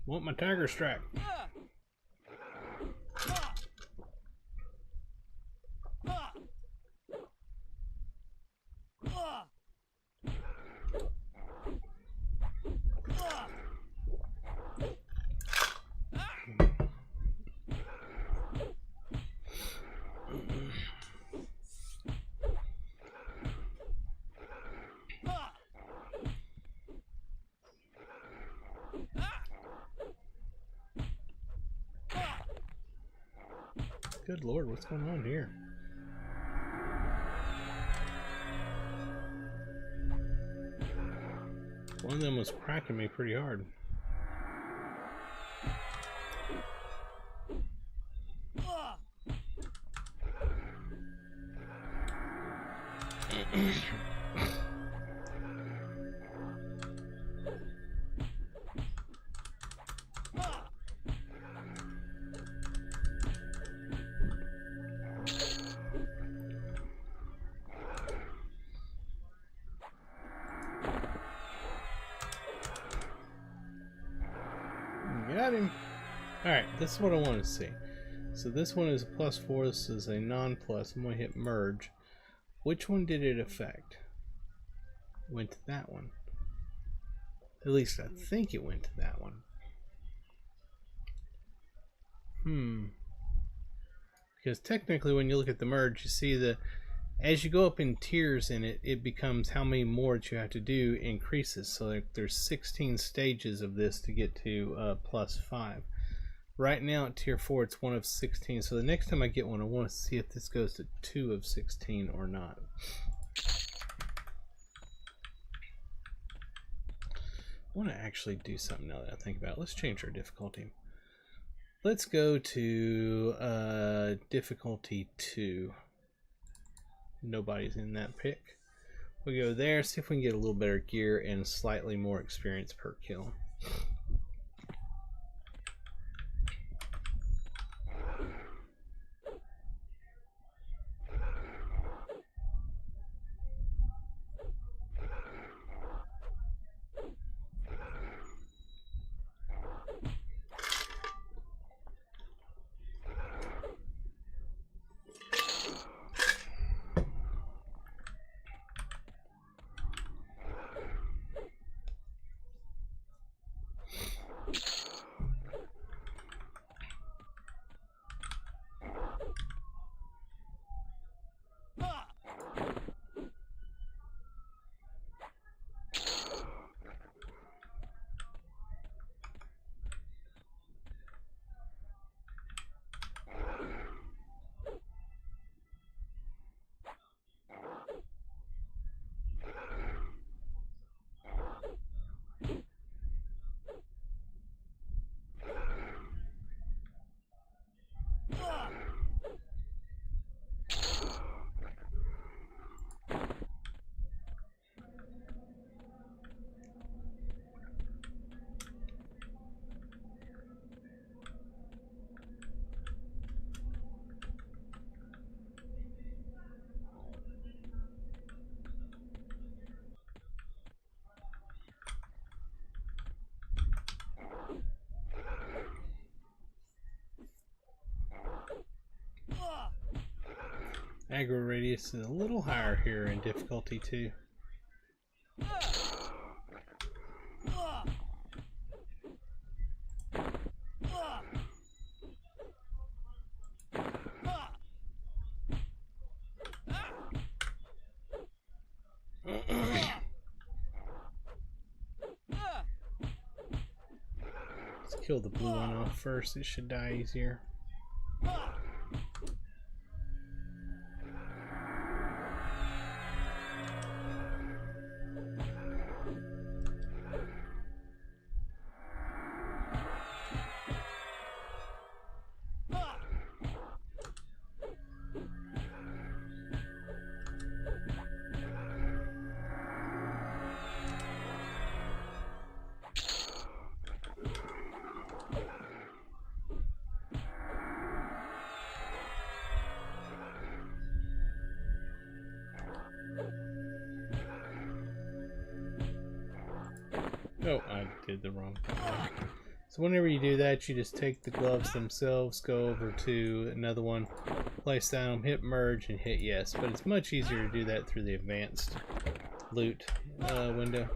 Want my tiger strike. Good Lord, what's going on here? One of them was cracking me pretty hard. Got him. Alright, this is what I want to see. So this one is a +4, this is a non-plus. I'm going to hit merge. Which one did it affect? Went to that one. At least I think it went to that one. Because technically when you look at the merge, you see the as you go up in tiers in it, it becomes how many more that you have to do increases. So there's 16 stages of this to get to +5. Right now at tier 4, it's 1 of 16. So the next time I get one, I want to see if this goes to 2 of 16 or not. I want to actually do something now that I think about it. Let's change our difficulty. Let's go to difficulty 2. Nobody's in that pick. We'll go there, see if we can get a little better gear and slightly more experience per kill. Aggro radius is a little higher here in difficulty too. Let's kill the blue one off first. It should die easier. Oh, I did the wrong thing. So whenever you do that, you just take the gloves themselves, go over to another one, place down, hit merge, and hit yes. But it's much easier to do that through the advanced loot window.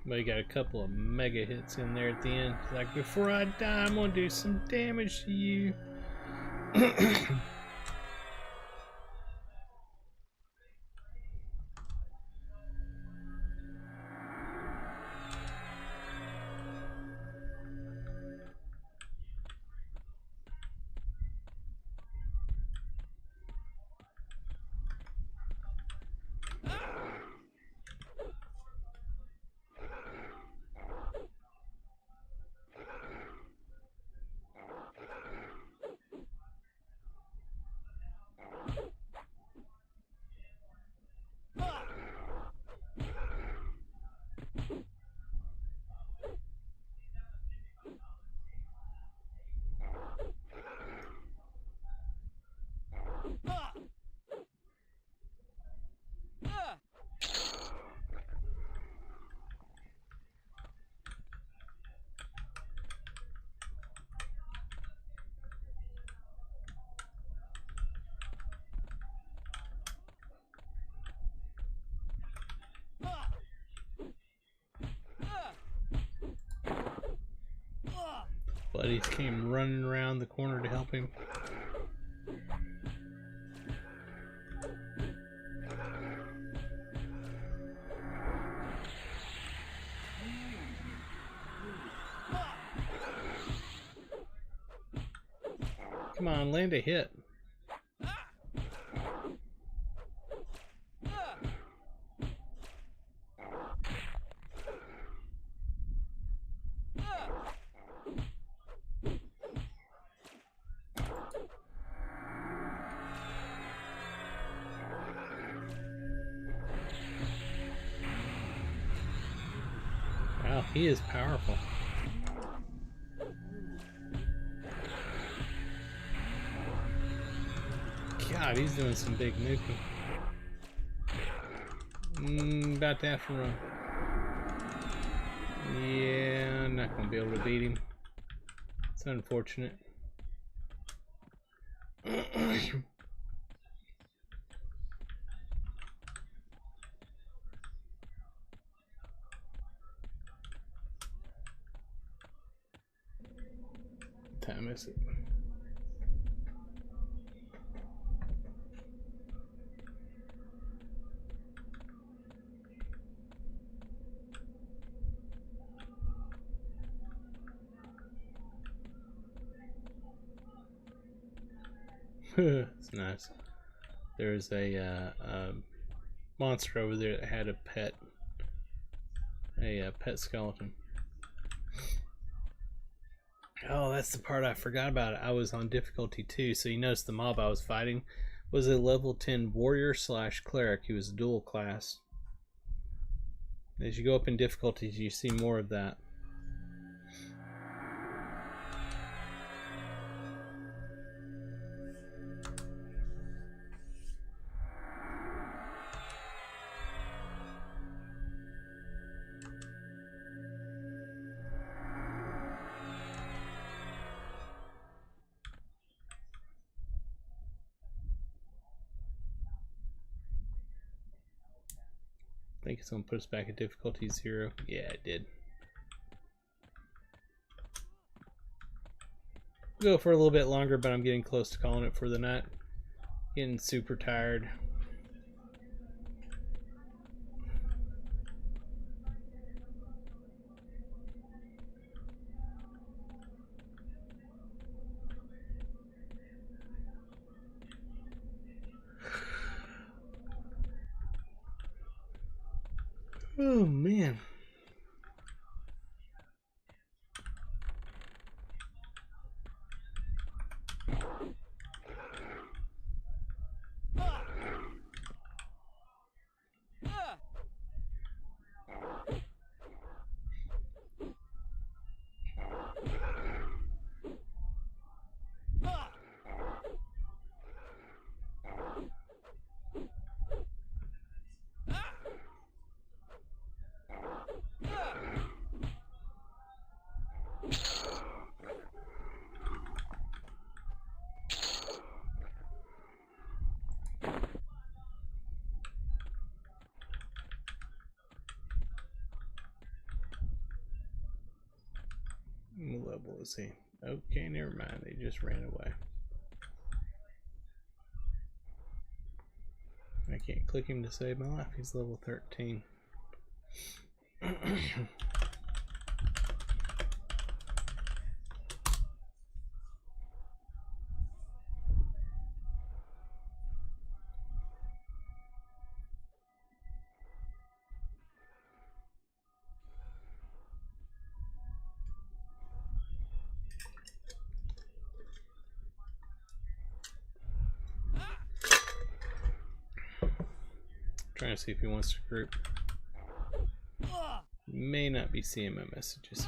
But you got a couple of mega hits in there at the end. Like, before I die, I'm gonna do some damage to you. Buddies came running around the corner to help him. Come on, land a hit. Wow, he is powerful. God, he's doing some big nuking. About to have to run. Yeah, I'm not going to be able to beat him. It's unfortunate. What time is it? It's nice. There's a monster over there that had a pet skeleton. Oh, that's the part I forgot about. I was on difficulty 2, so you notice the mob I was fighting was a level 10 warrior / cleric. He was a dual class. As you go up in difficulties, you see more of that. I think it's going to put us back at difficulty 0. Yeah, it did. We'll go for a little bit longer, but I'm getting close to calling it for the night. Getting super tired. Oh man. What level is he? Okay, never mind. They just ran away. I can't click him to save my life. He's level 13. Trying to see if he wants to group. May not be seeing my messages.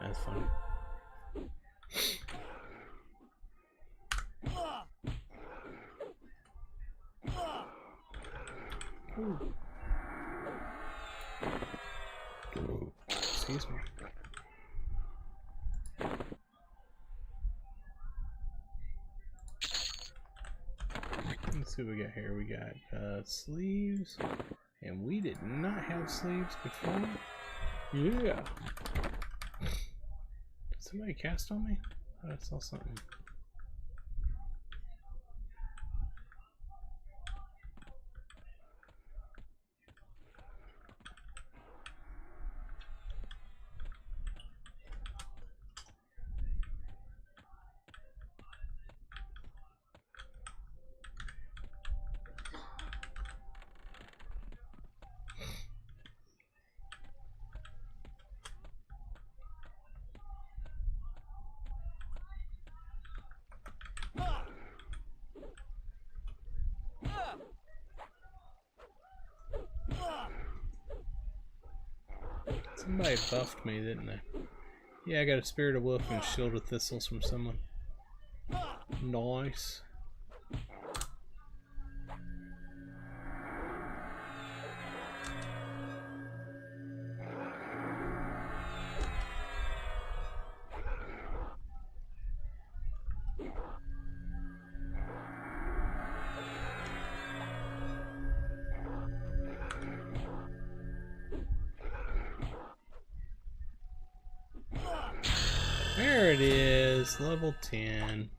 That's funny. Ooh. Ooh. Excuse me. Let's see what we got here. We got sleeves, and we did not have sleeves before. Yeah. Did somebody cast on me? Oh, I saw something. Somebody buffed me, didn't they? Yeah, I got a Spirit of Wolf and Shield of Thistles from someone. Nice. There it is, level 10.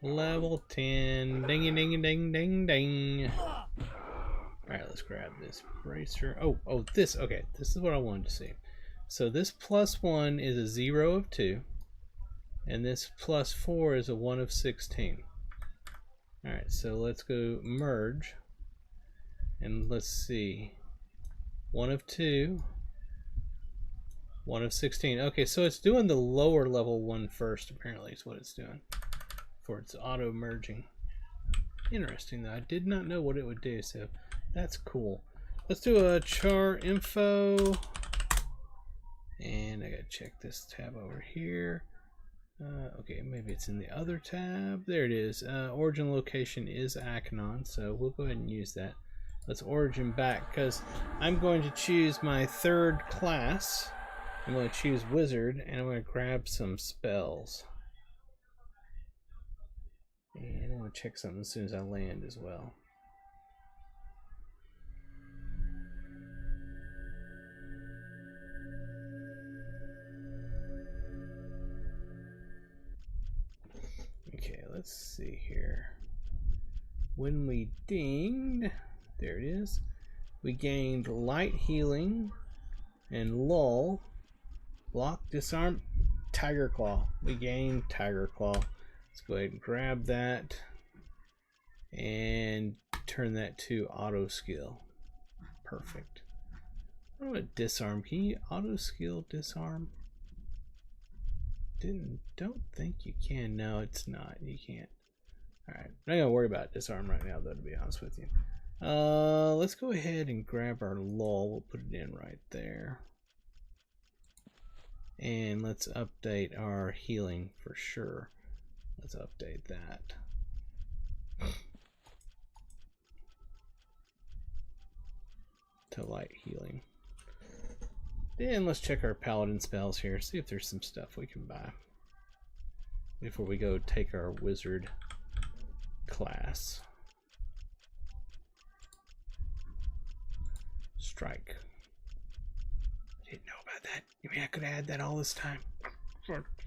Level 10. Dingy dingy ding ding ding. Alright, let's grab this bracer. Oh, this. Okay, this is what I wanted to see. So this +1 is a 0 of 2. And this +4 is a 1 of 16. Alright, so let's go merge. And let's see. 1 of 2. 1 of 16. Okay, so it's doing the lower level one first, apparently, is what it's doing. For its auto merging. Interesting, though. I did not know what it would do, so that's cool. Let's do a char info. And I gotta check this tab over here. Okay, maybe it's in the other tab. There it is. Origin location is Akanon, so we'll go ahead and use that. Let's origin back, because I'm going to choose my third class. I'm going to choose Wizard, and I'm going to grab some spells. And I want to check something as soon as I land as well. Okay, let's see here. When we dinged, there it is, we gained light healing and lull, block, disarm, Tiger Claw. We gained Tiger Claw. Let's go ahead and grab that and turn that to auto skill. Perfect. I want to disarm. Can you auto skill disarm? Don't think you can. No, it's not. You can't. Alright. I'm not gonna worry about disarm right now, though, to be honest with you. Let's go ahead and grab our lull. We'll put it in right there. And let's update our healing for sure. Let's update that. To light healing. Then let's check our paladin spells here, see if there's some stuff we can buy before we go take our wizard class. Strike. I didn't know about that. You mean I could have had that all this time?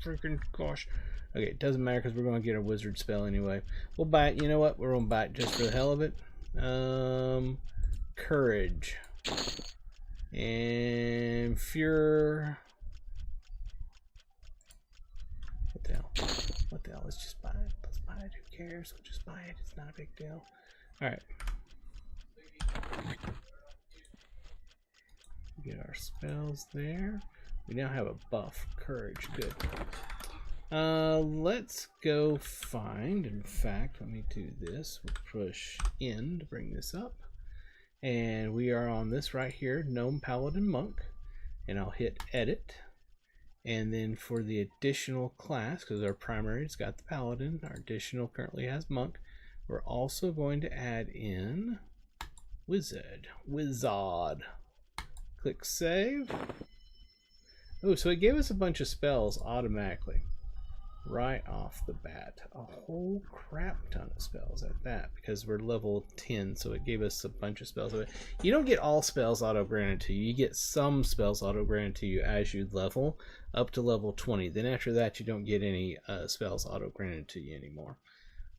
Freaking gosh. Okay, it doesn't matter because we're going to get a wizard spell anyway. We'll buy it. You know what? We're going to buy it just for the hell of it. Courage. And Furor. What the hell? What the hell? Let's just buy it. Let's buy it. Who cares? We'll just buy it. It's not a big deal. Alright. Get our spells there. We now have a buff. Courage. Good. Let's go find, in fact, let me do this. We'll push in to bring this up. And we are on this right here, Gnome Paladin Monk. And I'll hit edit. And then for the additional class, because our primary's got the Paladin, our additional currently has Monk, we're also going to add in Wizard. Click save. Oh, so it gave us a bunch of spells automatically. Right off the bat. A whole crap ton of spells at that, because we're level 10, so it gave us a bunch of spells. You don't get all spells auto-granted to you. You get some spells auto-granted to you as you level up to level 20. Then after that, you don't get any spells auto-granted to you anymore.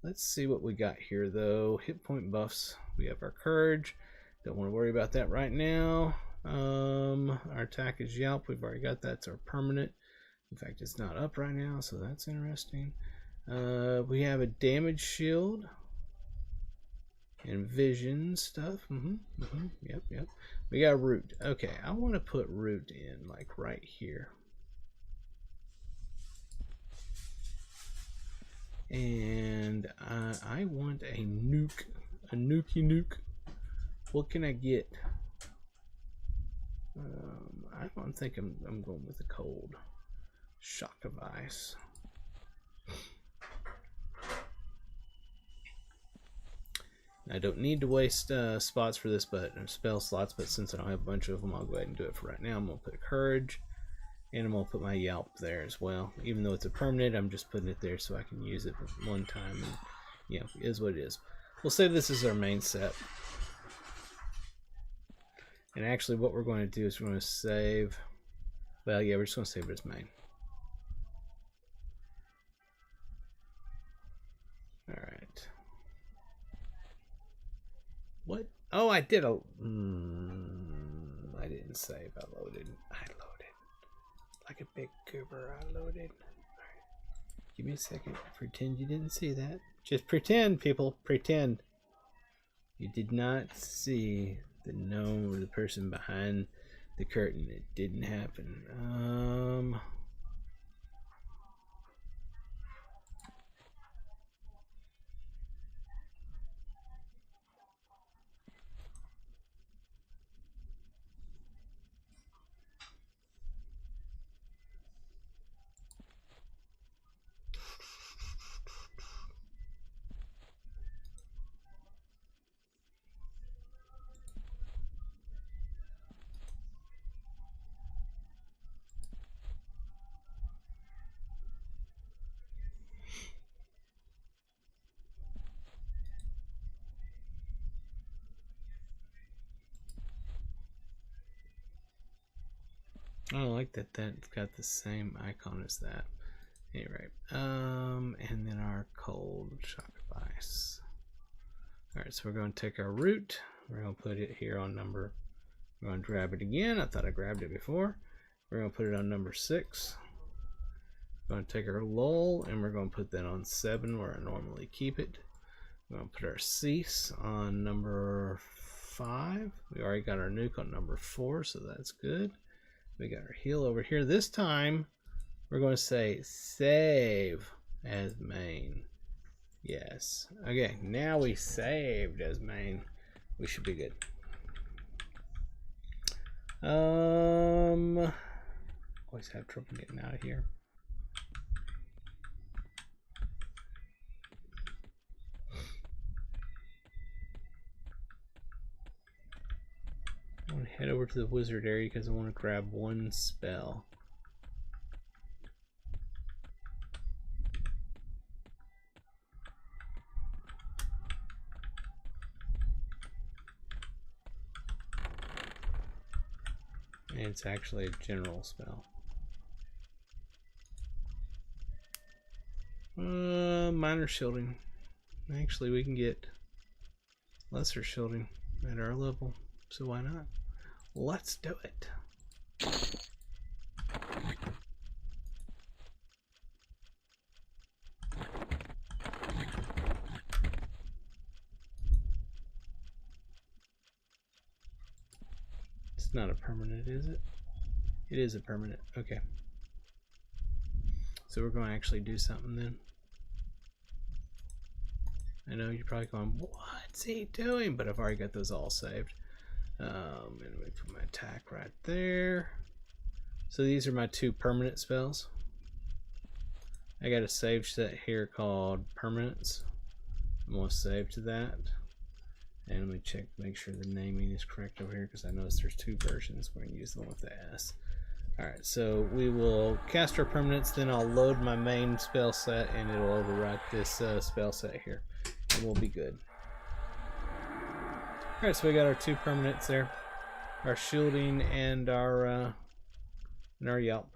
Let's see what we got here, though. Hit point buffs. We have our courage. Don't want to worry about that right now. Our attack is Yelp. We've already got that. It's our permanent. In fact, it's not up right now, so that's interesting. We have a damage shield and vision stuff. Yep. We got root. Okay, I want to put root in, like right here. And I want a nuke, a nuke. What can I get? I don't think I'm going with the cold. Shock of ice. I don't need to waste spots for this, but spell slots. But since I don't have a bunch of them, I'll go ahead and do it for right now. I'm gonna put courage, and I'm gonna put my Yelp there as well. Even though it's a permanent, I'm just putting it there so I can use it one time. And you know, it is what it is. We'll say this is our main set. And actually, what we're going to do is we're going to save. Well, yeah, we're just going to save it as main. All right. What? Oh, I did a. I didn't save. I loaded. Like a big goober. I loaded. All right. Give me a second. Pretend you didn't see that. Just pretend, people. Pretend. You did not see the gnome or the person behind the curtain. It didn't happen. I don't like that that's got the same icon as that. Anyway, and then our cold shock of ice. Alright, so we're going to take our root. We're going to put it here on number. We're going to grab it again. I thought I grabbed it before. We're going to put it on number 6. We're going to take our lull and we're going to put that on 7 where I normally keep it. We're going to put our cease on number 5. We already got our nuke on number 4, so that's good. We got our heal over here. This time, we're going to say save as main. Yes. Okay, now we saved as main. We should be good. Always have trouble getting out of here. I want to head over to the wizard area because I want to grab one spell. And it's actually a general spell. Minor shielding. Actually, we can get lesser shielding at our level, so why not? Let's do it. It's not a permanent, is it? It is a permanent. Okay. So we're going to actually do something then. I know you're probably going, what's he doing? But I've already got those all saved. And we put my attack right there. So these are my 2 permanent spells. I got a save set here called permanents. I'm going to save to that. And let me check, make sure the naming is correct over here because I noticed there's 2 versions. We're going to use the one with the S. Alright, so we will cast our permanents, then I'll load my main spell set and it'll overwrite this spell set here. And we'll be good. Alright, so we got our 2 permanents there. Our shielding and our Yelp.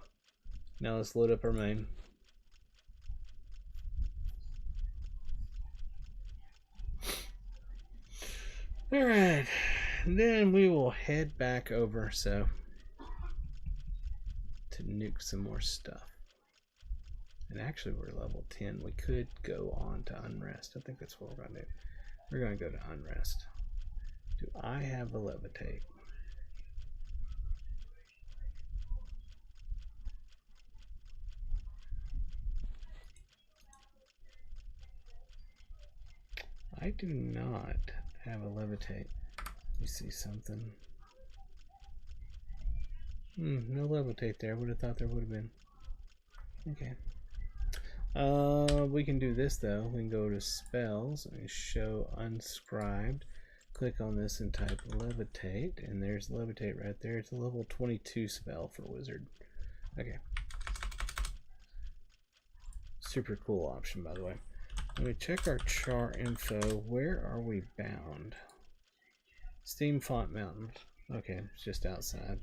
Now let's load up our main. Alright, then we will head back over to nuke some more stuff. And actually we're level 10. We could go on to unrest. I think that's what we're going to do. We're going to go to unrest. Do I have a levitate? I do not have a levitate. Let me see something. No levitate there. Would have thought there would have been. Okay. We can do this though. We can go to spells and show unscribed. Click on this and type levitate, and there's levitate right there. It's a level 22 spell for wizard. Okay. Super cool option, by the way. Let me check our char info. Where are we bound? Steam Font Mountain. Okay, it's just outside.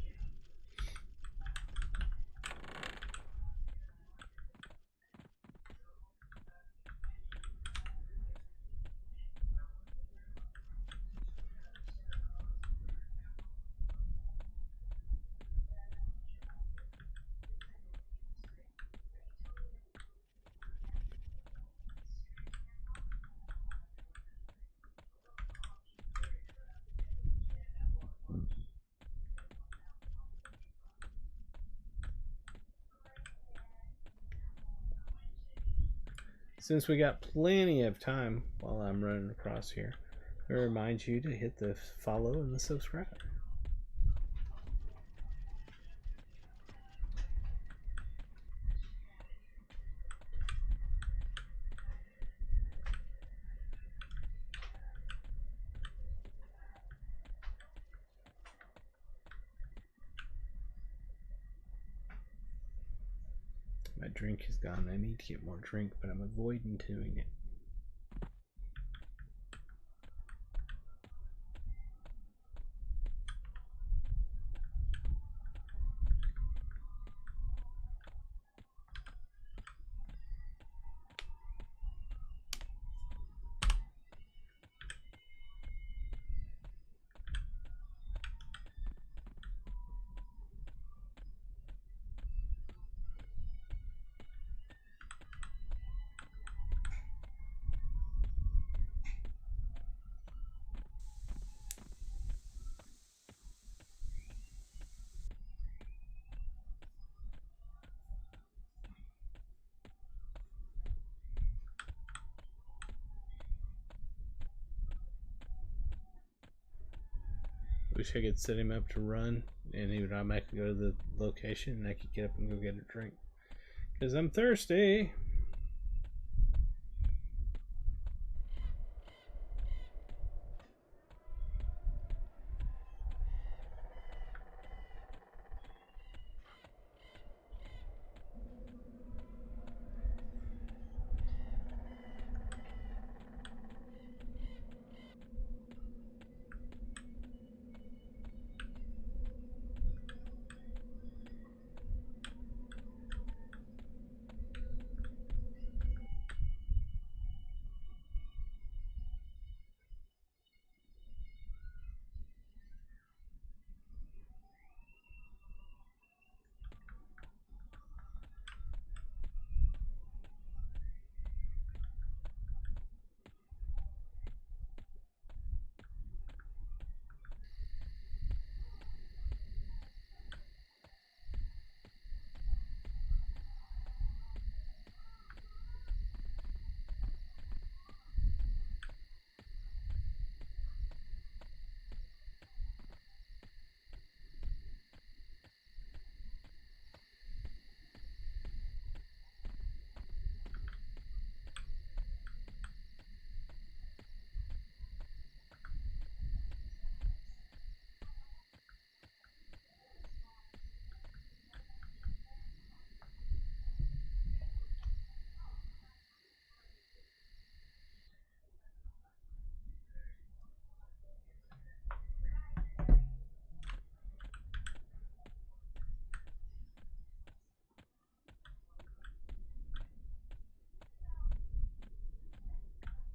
Since we got plenty of time while I'm running across here, I remind you to hit the follow and the subscribe. My drink is gone. I need to get more drink, but I'm avoiding doing it. Wish I could set him up to run and he would automatically go to the location and I could get up and go get a drink. Because I'm thirsty.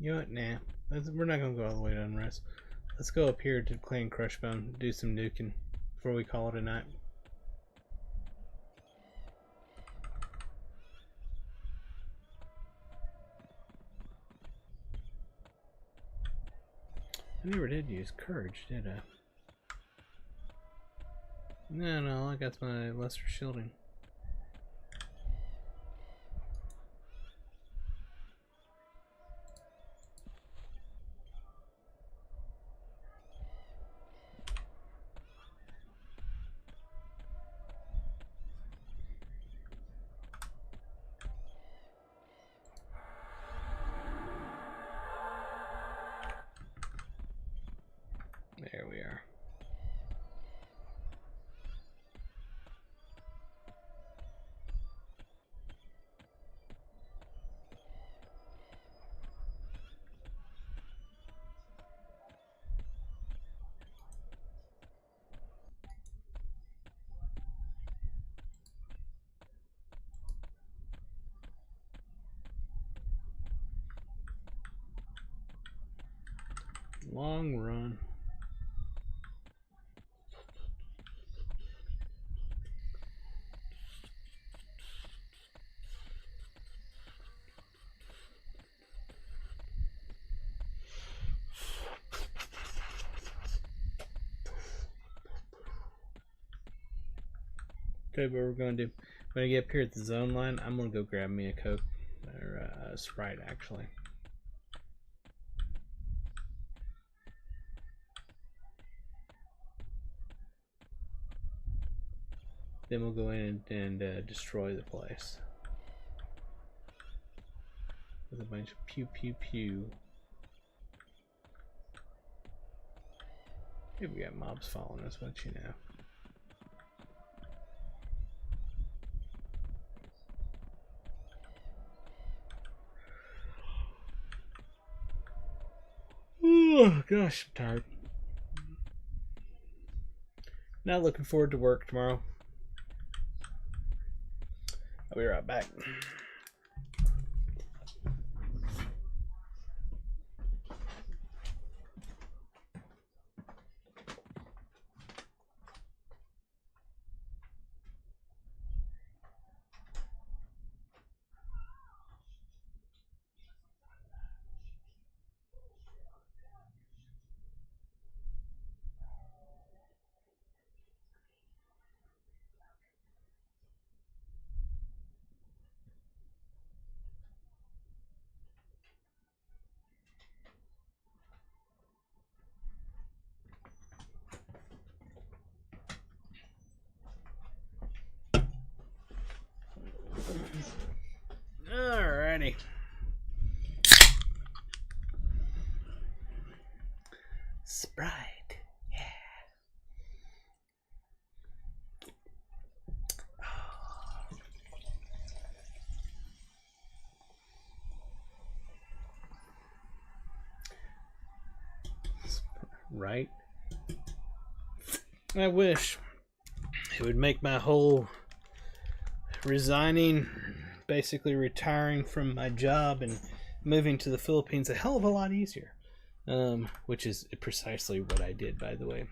You know what? Nah. We're not going to go all the way to Unrest. Let's go up here to Clan Crushbone, do some nuking before we call it a night. I never did use Courage, did I? No, I got my lesser shielding. There we are. Long run. Okay, what we're gonna do, when I get up here at the zone line, I'm gonna go grab me a Coke or a Sprite actually. Then we'll go in and destroy the place with a bunch of pew pew pew. Hey, we got mobs following us, what you know. Oh gosh, I'm tired. Not looking forward to work tomorrow. I'll be right back. Alrighty. Sprite. Yeah. Oh. Right? I wish it would make my whole resigning, basically retiring from my job and moving to the Philippines a hell of a lot easier. Which is precisely what I did, by the way.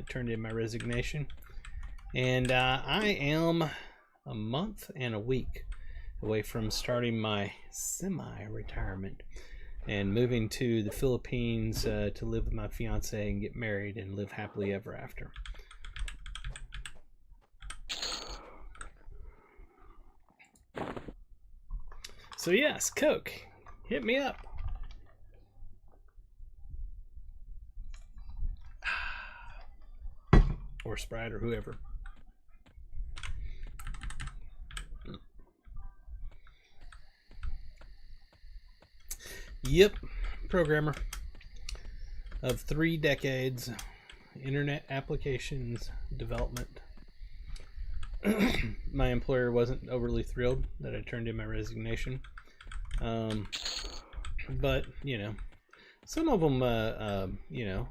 Turned in my resignation, and I am a month and a week away from starting my semi-retirement and moving to the Philippines to live with my fiance and get married and live happily ever after. So yes, Coke, hit me up. Or Sprite or whoever. Yep, programmer of 3 decades, internet applications development. My employer wasn't overly thrilled that I turned in my resignation, but you know, some of them, you know,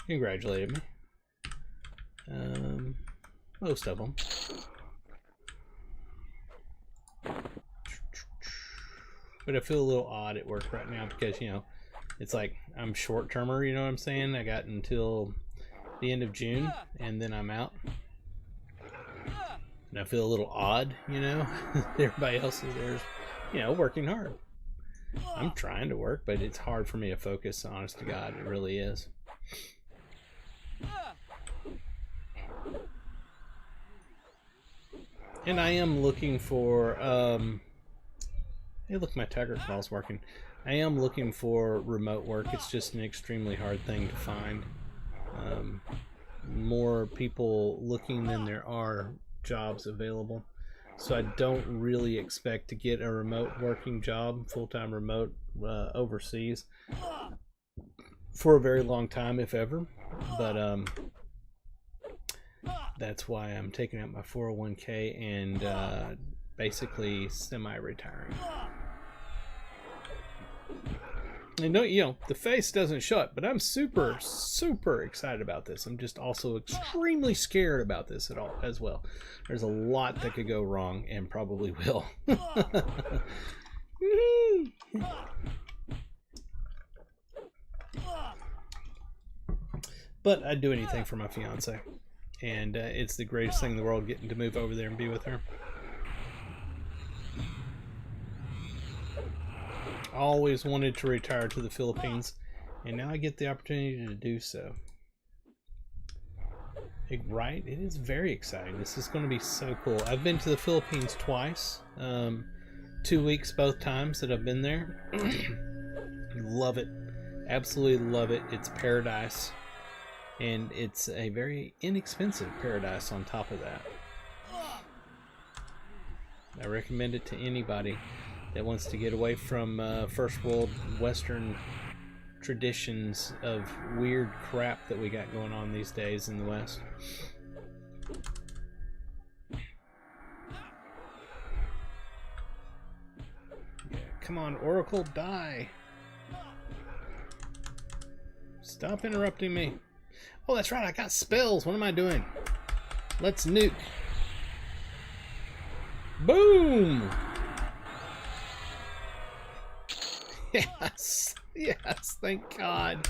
congratulated me. Most of them. But I feel a little odd at work right now because, you know, it's like I'm short-termer, you know what I'm saying? I got until the end of June and then I'm out. And I feel a little odd, you know? Everybody else is there, you know, working hard. I'm trying to work, but it's hard for me to focus, honest to God. It really is. And I am looking for, hey look, my tiger claw's working. I am looking for remote work. It's just an extremely hard thing to find. More people looking than there are jobs available. So I don't really expect to get a remote working job, full-time remote, overseas for a very long time, if ever. But that's why I'm taking out my 401k and basically semi-retiring. And the face doesn't shut, but I'm super, super excited about this. I'm just also extremely scared about this as well. There's a lot that could go wrong and probably will. But I'd do anything for my fiance, and it's the greatest thing in the world getting to move over there and be with her. Always wanted to retire to the Philippines, and now I get the opportunity to do so. Right? It is very exciting. This is going to be so cool. I've been to the Philippines twice. 2 weeks both times that I've been there. Love it. Absolutely love it. It's paradise. And it's a very inexpensive paradise on top of that. I recommend it to anybody that wants to get away from first world Western traditions of weird crap that we got going on these days in the West. Yeah, come on, Oracle, die. Stop interrupting me. Oh, that's right, I got spells. What am I doing? Let's nuke. Boom! Yes, yes, thank God.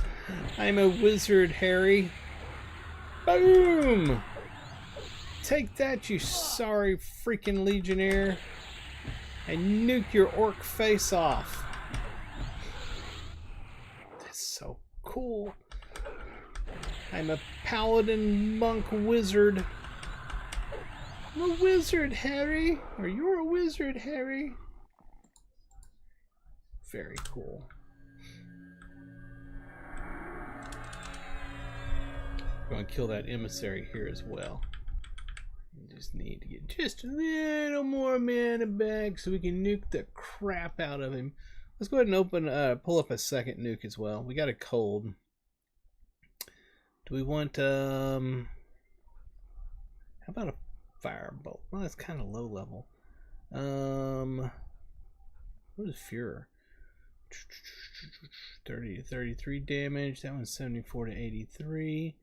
I'm a wizard, Harry. Boom! Take that, you sorry freaking legionnaire. And nuke your orc face off. That's so cool. I'm a paladin monk wizard. I'm a wizard, Harry. Or you're a wizard, Harry. Very cool. I'm going to kill that emissary here as well. We just need to get just a little more mana back so we can nuke the crap out of him. Let's go ahead and pull up a second nuke as well. We got a cold. Do we want, how about a firebolt? Well, that's kind of low level. What is Fuhrer? 30 to 33 damage. That one's 74 to 83.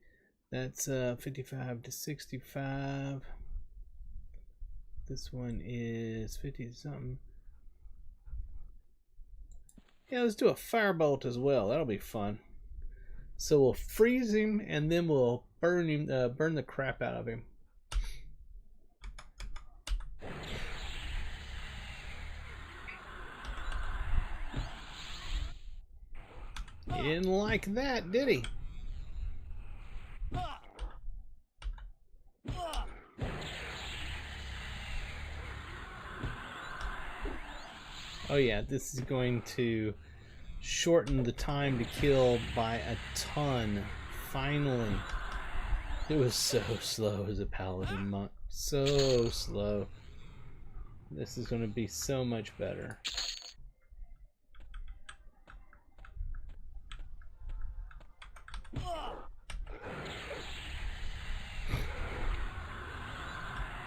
That's 55 to 65. This one is 50 to something. Yeah, let's do a firebolt as well. That'll be fun. So we'll freeze him and then we'll burn him, burn the crap out of him. He didn't like that, did he? Oh yeah, this is going to shorten the time to kill by a ton. Finally. It was so slow as a paladin monk. So slow. This is going to be so much better.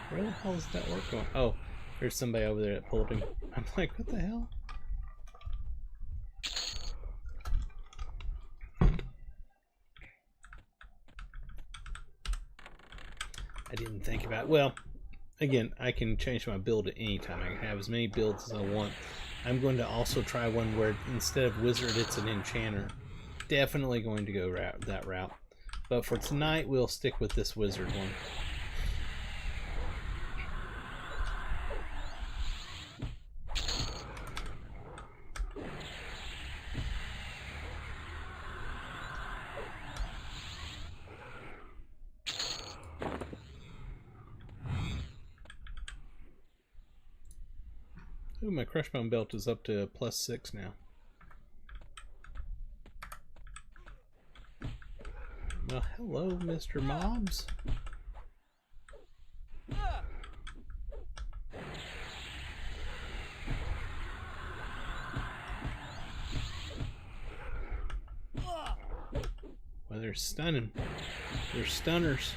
Where the hell is that work going? Oh, there's somebody over there that pulled him. I'm like, what the hell? I didn't think about it. Well, again, I can change my build at any time. I can have as many builds as I want. I'm going to also try one where instead of wizard, it's an enchanter. Definitely going to go that route. But for tonight, we'll stick with this wizard one. Ooh, my Crushbone belt is up to +6 now. Well, hello, Mr. Mobs. Well, they're stunning. They're stunners.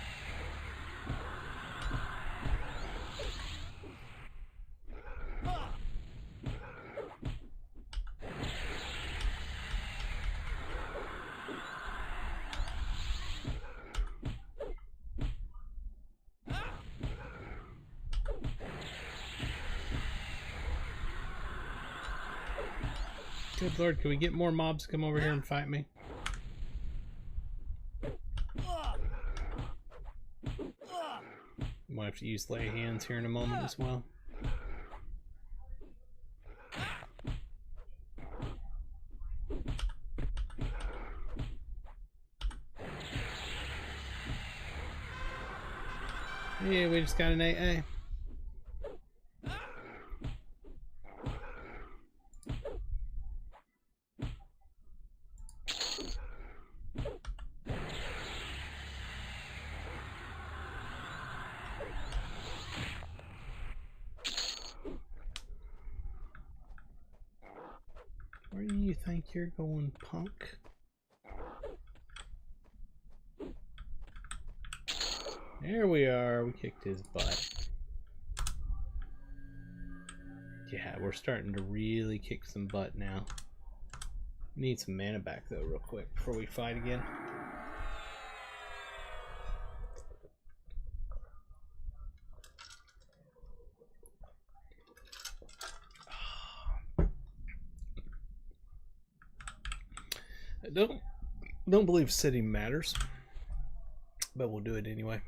Good Lord, can we get more mobs to come over here and fight me? Might have to use lay hands here in a moment as well. Yeah, we just got an AA. Where do you think you're going, punk? There we are. We kicked his butt. Yeah, we're starting to really kick some butt now. Need some mana back though real quick before we fight again. I don't believe sitting matters, but we'll do it anyway.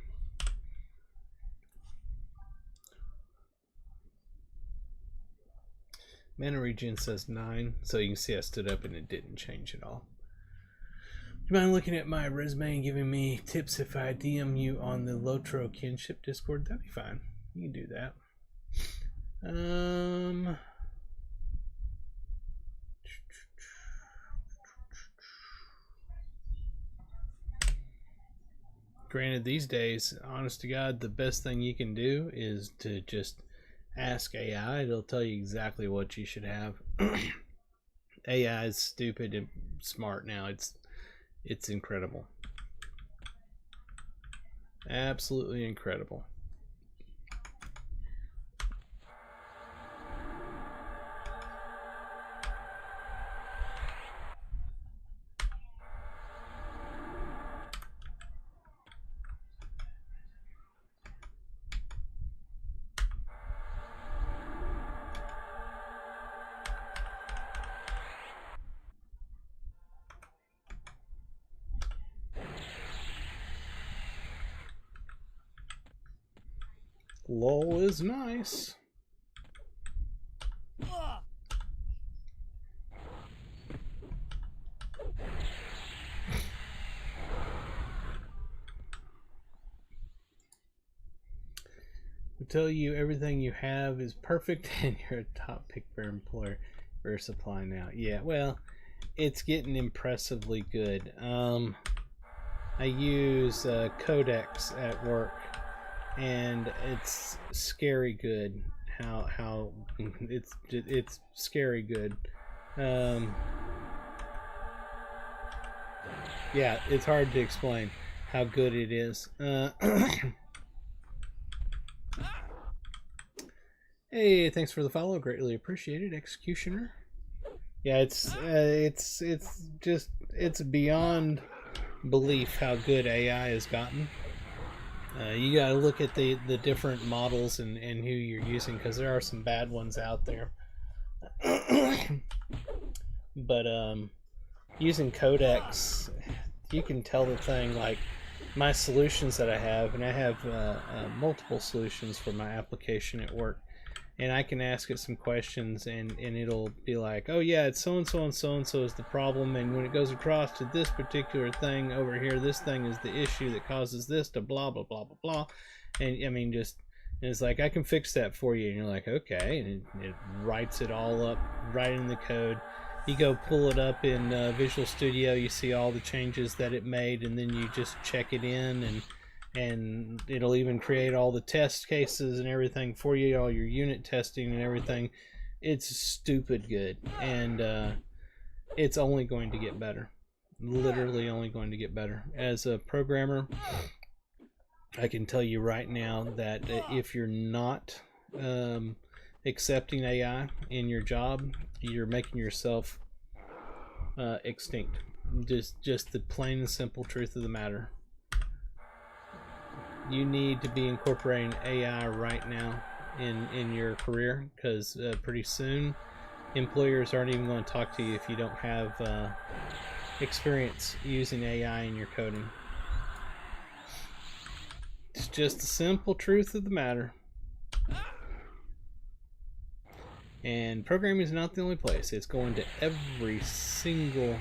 Mana regen says 9, so you can see I stood up and it didn't change at all. Do you mind looking at my resume and giving me tips if I DM you on the Lotro Kinship Discord? That'd be fine. You can do that. Granted, these days, honest to God, the best thing you can do is to just ask AI. It'll tell you exactly what you should have. AI is stupid and smart now. It's incredible. Absolutely incredible. LOL is nice. We'll tell you everything you have is perfect and you're a top pick for employer for supply now. Yeah, well, it's getting impressively good. I use Codex at work, and it's scary good. How it's scary good. Yeah, it's hard to explain how good it is. Hey, thanks for the follow, greatly appreciated, Executioner. Yeah, it's beyond belief how good AI has gotten. You gotta look at the different models and who you're using, because there are some bad ones out there. But using Codex, you can tell the thing, like my solutions that I have, and I have multiple solutions for my application at work, and I can ask it some questions, and it'll be like, oh yeah, it's so and so and so and so is the problem, and when it goes across to this particular thing over here, this thing is the issue that causes this to blah blah blah blah blah. And I mean, just, and it's like, I can fix that for you, and you're like, okay, and it writes it all up right in the code. You go pull it up in Visual Studio, you see all the changes that it made, and then you just check it in, and it'll even create all the test cases and everything for you, all your unit testing and everything. It's stupid good, and it's only going to get better. Literally only going to get better. As a programmer, I can tell you right now that if you're not accepting AI in your job, you're making yourself extinct. Just the plain and simple truth of the matter. You need to be incorporating AI right now in your career, because pretty soon employers aren't even going to talk to you if you don't have experience using AI in your coding. It's just the simple truth of the matter. And programming is not the only place. It's going to every single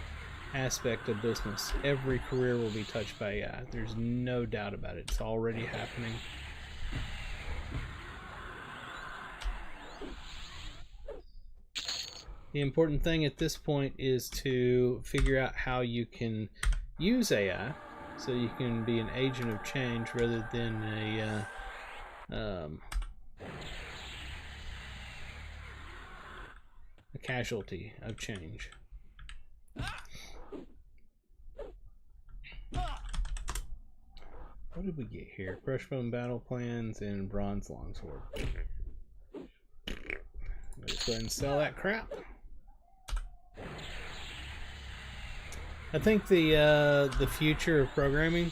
aspect of business. Every career will be touched by AI. There's no doubt about it. It's already happening. The important thing at this point is to figure out how you can use AI so you can be an agent of change rather than a casualty of change. What did we get here? Crushbone battle plans and bronze longsword. Let's go ahead and sell that crap. I think the future of programming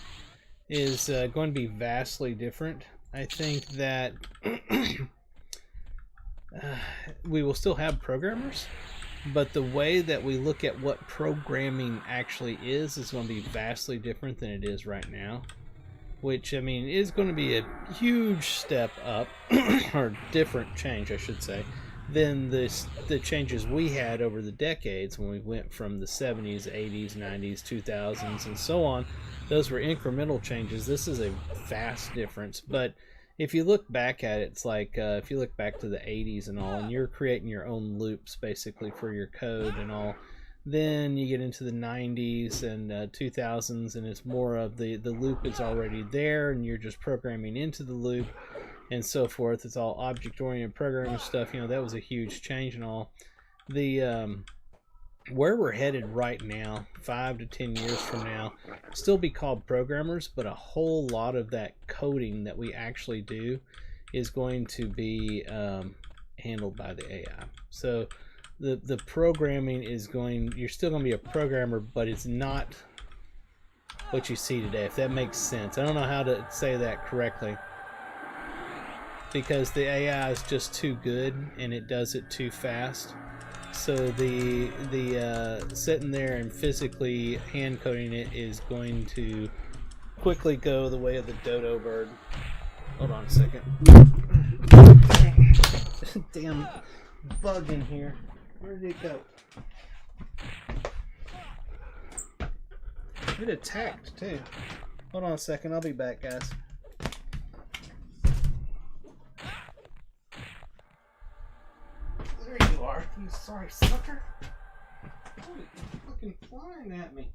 is going to be vastly different. I think that we will still have programmers, but the way that we look at what programming actually is going to be vastly different than it is right now. Which, I mean, is going to be a huge step up, or different change, I should say, than the changes we had over the decades when we went from the 70s, 80s, 90s, 2000s, and so on. Those were incremental changes. This is a vast difference. But if you look back at it, it's like if you look back to the 80s and all, and you're creating your own loops basically for your code and all, then you get into the 90s and 2000s, and it's more of the loop is already there, and you're just programming into the loop and so forth. It's all object-oriented programming stuff. You know, that was a huge change and all. The where we're headed right now, 5 to 10 years from now, still be called programmers, but a whole lot of that coding that we actually do is going to be handled by the AI. So the programming is you're still going to be a programmer, but it's not what you see today, if that makes sense. I don't know how to say that correctly, because the AI is just too good and it does it too fast. So the sitting there and physically hand coding it is going to quickly go the way of the dodo bird. Hold on a second. Damn bug in here. Where did it go? It attacked too. Hold on a second, I'll be back, guys. There you are, you sorry sucker. Oh, you're fucking flying at me.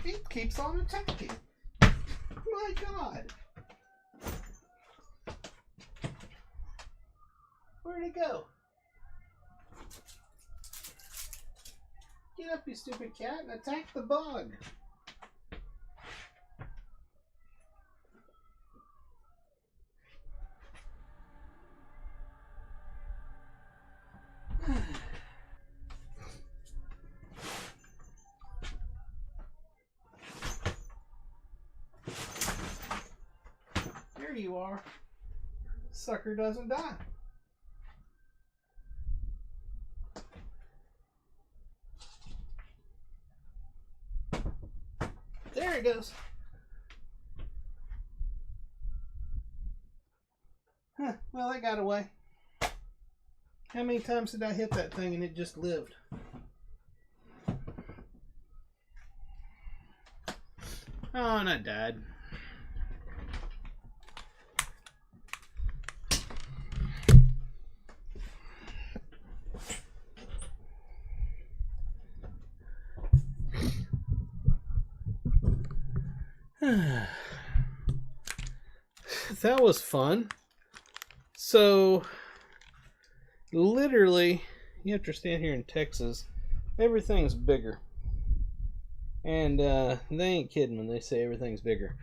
He keeps on attacking. My God. Where'd it go? Get up, you stupid cat, and attack the bug. There you are. Sucker doesn't die. There it goes. Huh, well, it got away. How many times did I hit that thing and it just lived? Oh, and I died. That was fun. So literally, you have to stand here in Texas, everything's bigger. And they ain't kidding when they say everything's bigger.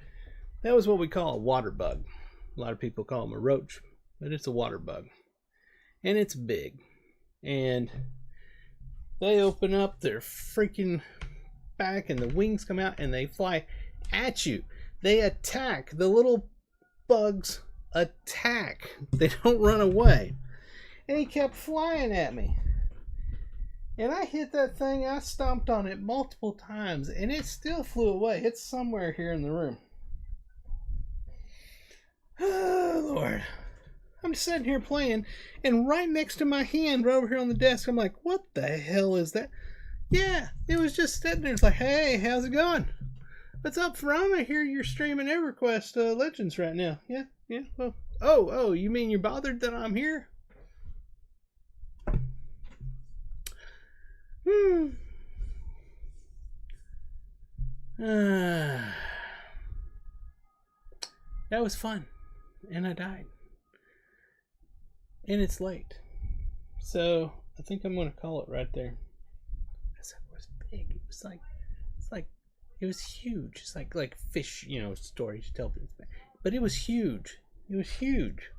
That was what we call a water bug. A lot of people call them a roach, but it's a water bug. And it's big. And they open up their freaking back and the wings come out and they fly at you. They attack. The little bugs attack. They don't run away. And he kept flying at me. And I hit that thing, I stomped on it multiple times, and it still flew away. It's somewhere here in the room. Oh, Lord. I'm sitting here playing, and right next to my hand, right over here on the desk, I'm like, what the hell is that? Yeah, it was just sitting there. It's like, hey, how's it going? What's up, Ferone? I hear you're streaming EverQuest Legends right now. Yeah, well, oh, you mean you're bothered that I'm here? That was fun, and I died, and it's late, so I think I'm gonna call it right there. It was big. It was huge. It's like fish, stories you tell people, but it was huge. It was huge.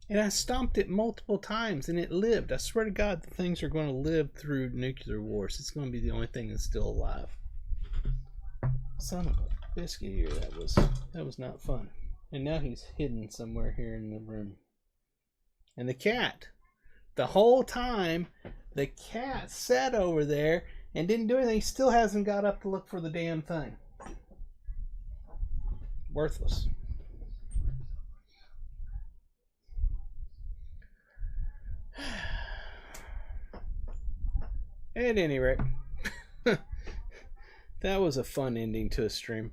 And I stomped it multiple times, and it lived. I swear to God, the things are going to live through nuclear wars. It's going to be the only thing that's still alive. Son of a biscuit here. That was not fun. And now he's hidden somewhere here in the room. And the cat. The whole time, the cat sat over there and didn't do anything. He still hasn't got up to look for the damn thing. Worthless. At any rate, that was a fun ending to a stream.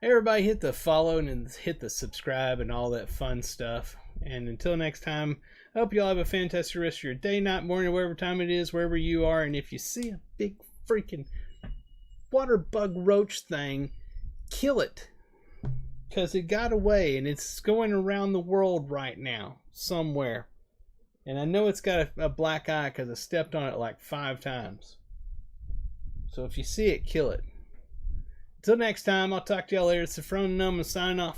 Everybody hit the follow and hit the subscribe and all that fun stuff. And until next time, I hope you all have a fantastic rest of your day, night, morning, whatever time it is, wherever you are. And if you see a big freaking water bug roach thing, kill it. Because it got away and it's going around the world right now, somewhere. And I know it's got a black eye because I stepped on it like 5 times. So if you see it, kill it. Until next time, I'll talk to y'all later. It's the Frone Gnome signing off.